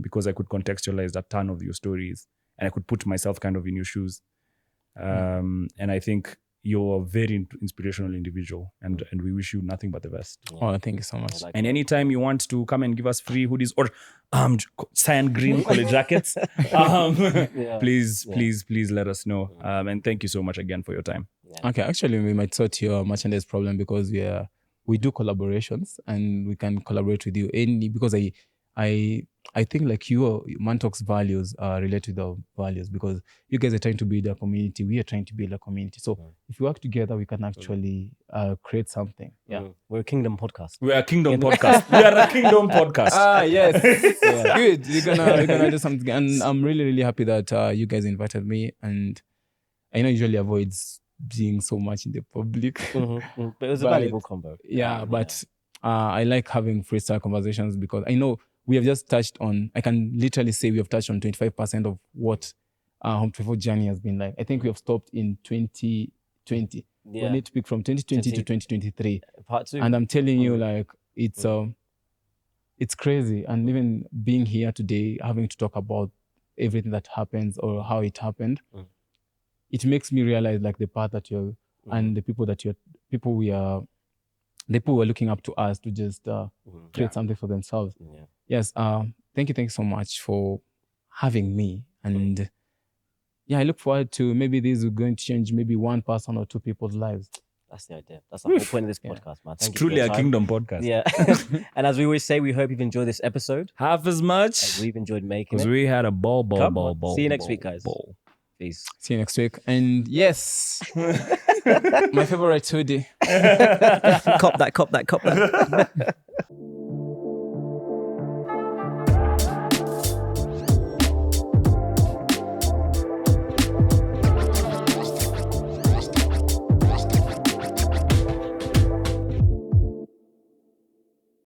because I could contextualize a ton of your stories, and I could put myself kind of in your shoes. And I think you're a very inspirational individual, and we wish you nothing but the best. Oh, thank you so much. And anytime you want to come and give us free hoodies or sand green college jackets, please let us know. And thank you so much again for your time. Okay, actually, we might sort your merchandise problem because we do collaborations and we can collaborate with you. Because I think like Mantalk's values are related to our values because you guys are trying to build a community. We are trying to build a community. So if we work together, we can actually create something. Yeah. We're a kingdom podcast. We are a kingdom podcast. We are a kingdom podcast. Yes. Good. We're gonna do something. And I'm really, really happy that you guys invited me. And I know usually avoids being so much in the public. But it was a valuable combo. Yeah, but I like having freestyle conversations because I know we have just touched on, I can literally say we have touched on 25% of what Home254 journey has been like. I think we have stopped in 2020. We need to pick from 2020 to 2023. Part 2. And I'm telling you, like, it's crazy. And even being here today, having to talk about everything that happens or how it happened, it makes me realize like the path that you're and the people that we are looking up to us to just create something for themselves. Yes. Thank you so much for having me. And I look forward to maybe this is going to change maybe one person or two people's lives. That's the idea. That's the whole point of this podcast, man. It's truly a kingdom podcast. Yeah. And as we always say, we hope you've enjoyed this episode. Half as much as we've enjoyed making it. Because we had a ball. See you next week, guys. Peace. See you next week. And yes, my favorite hoodie. Cop that.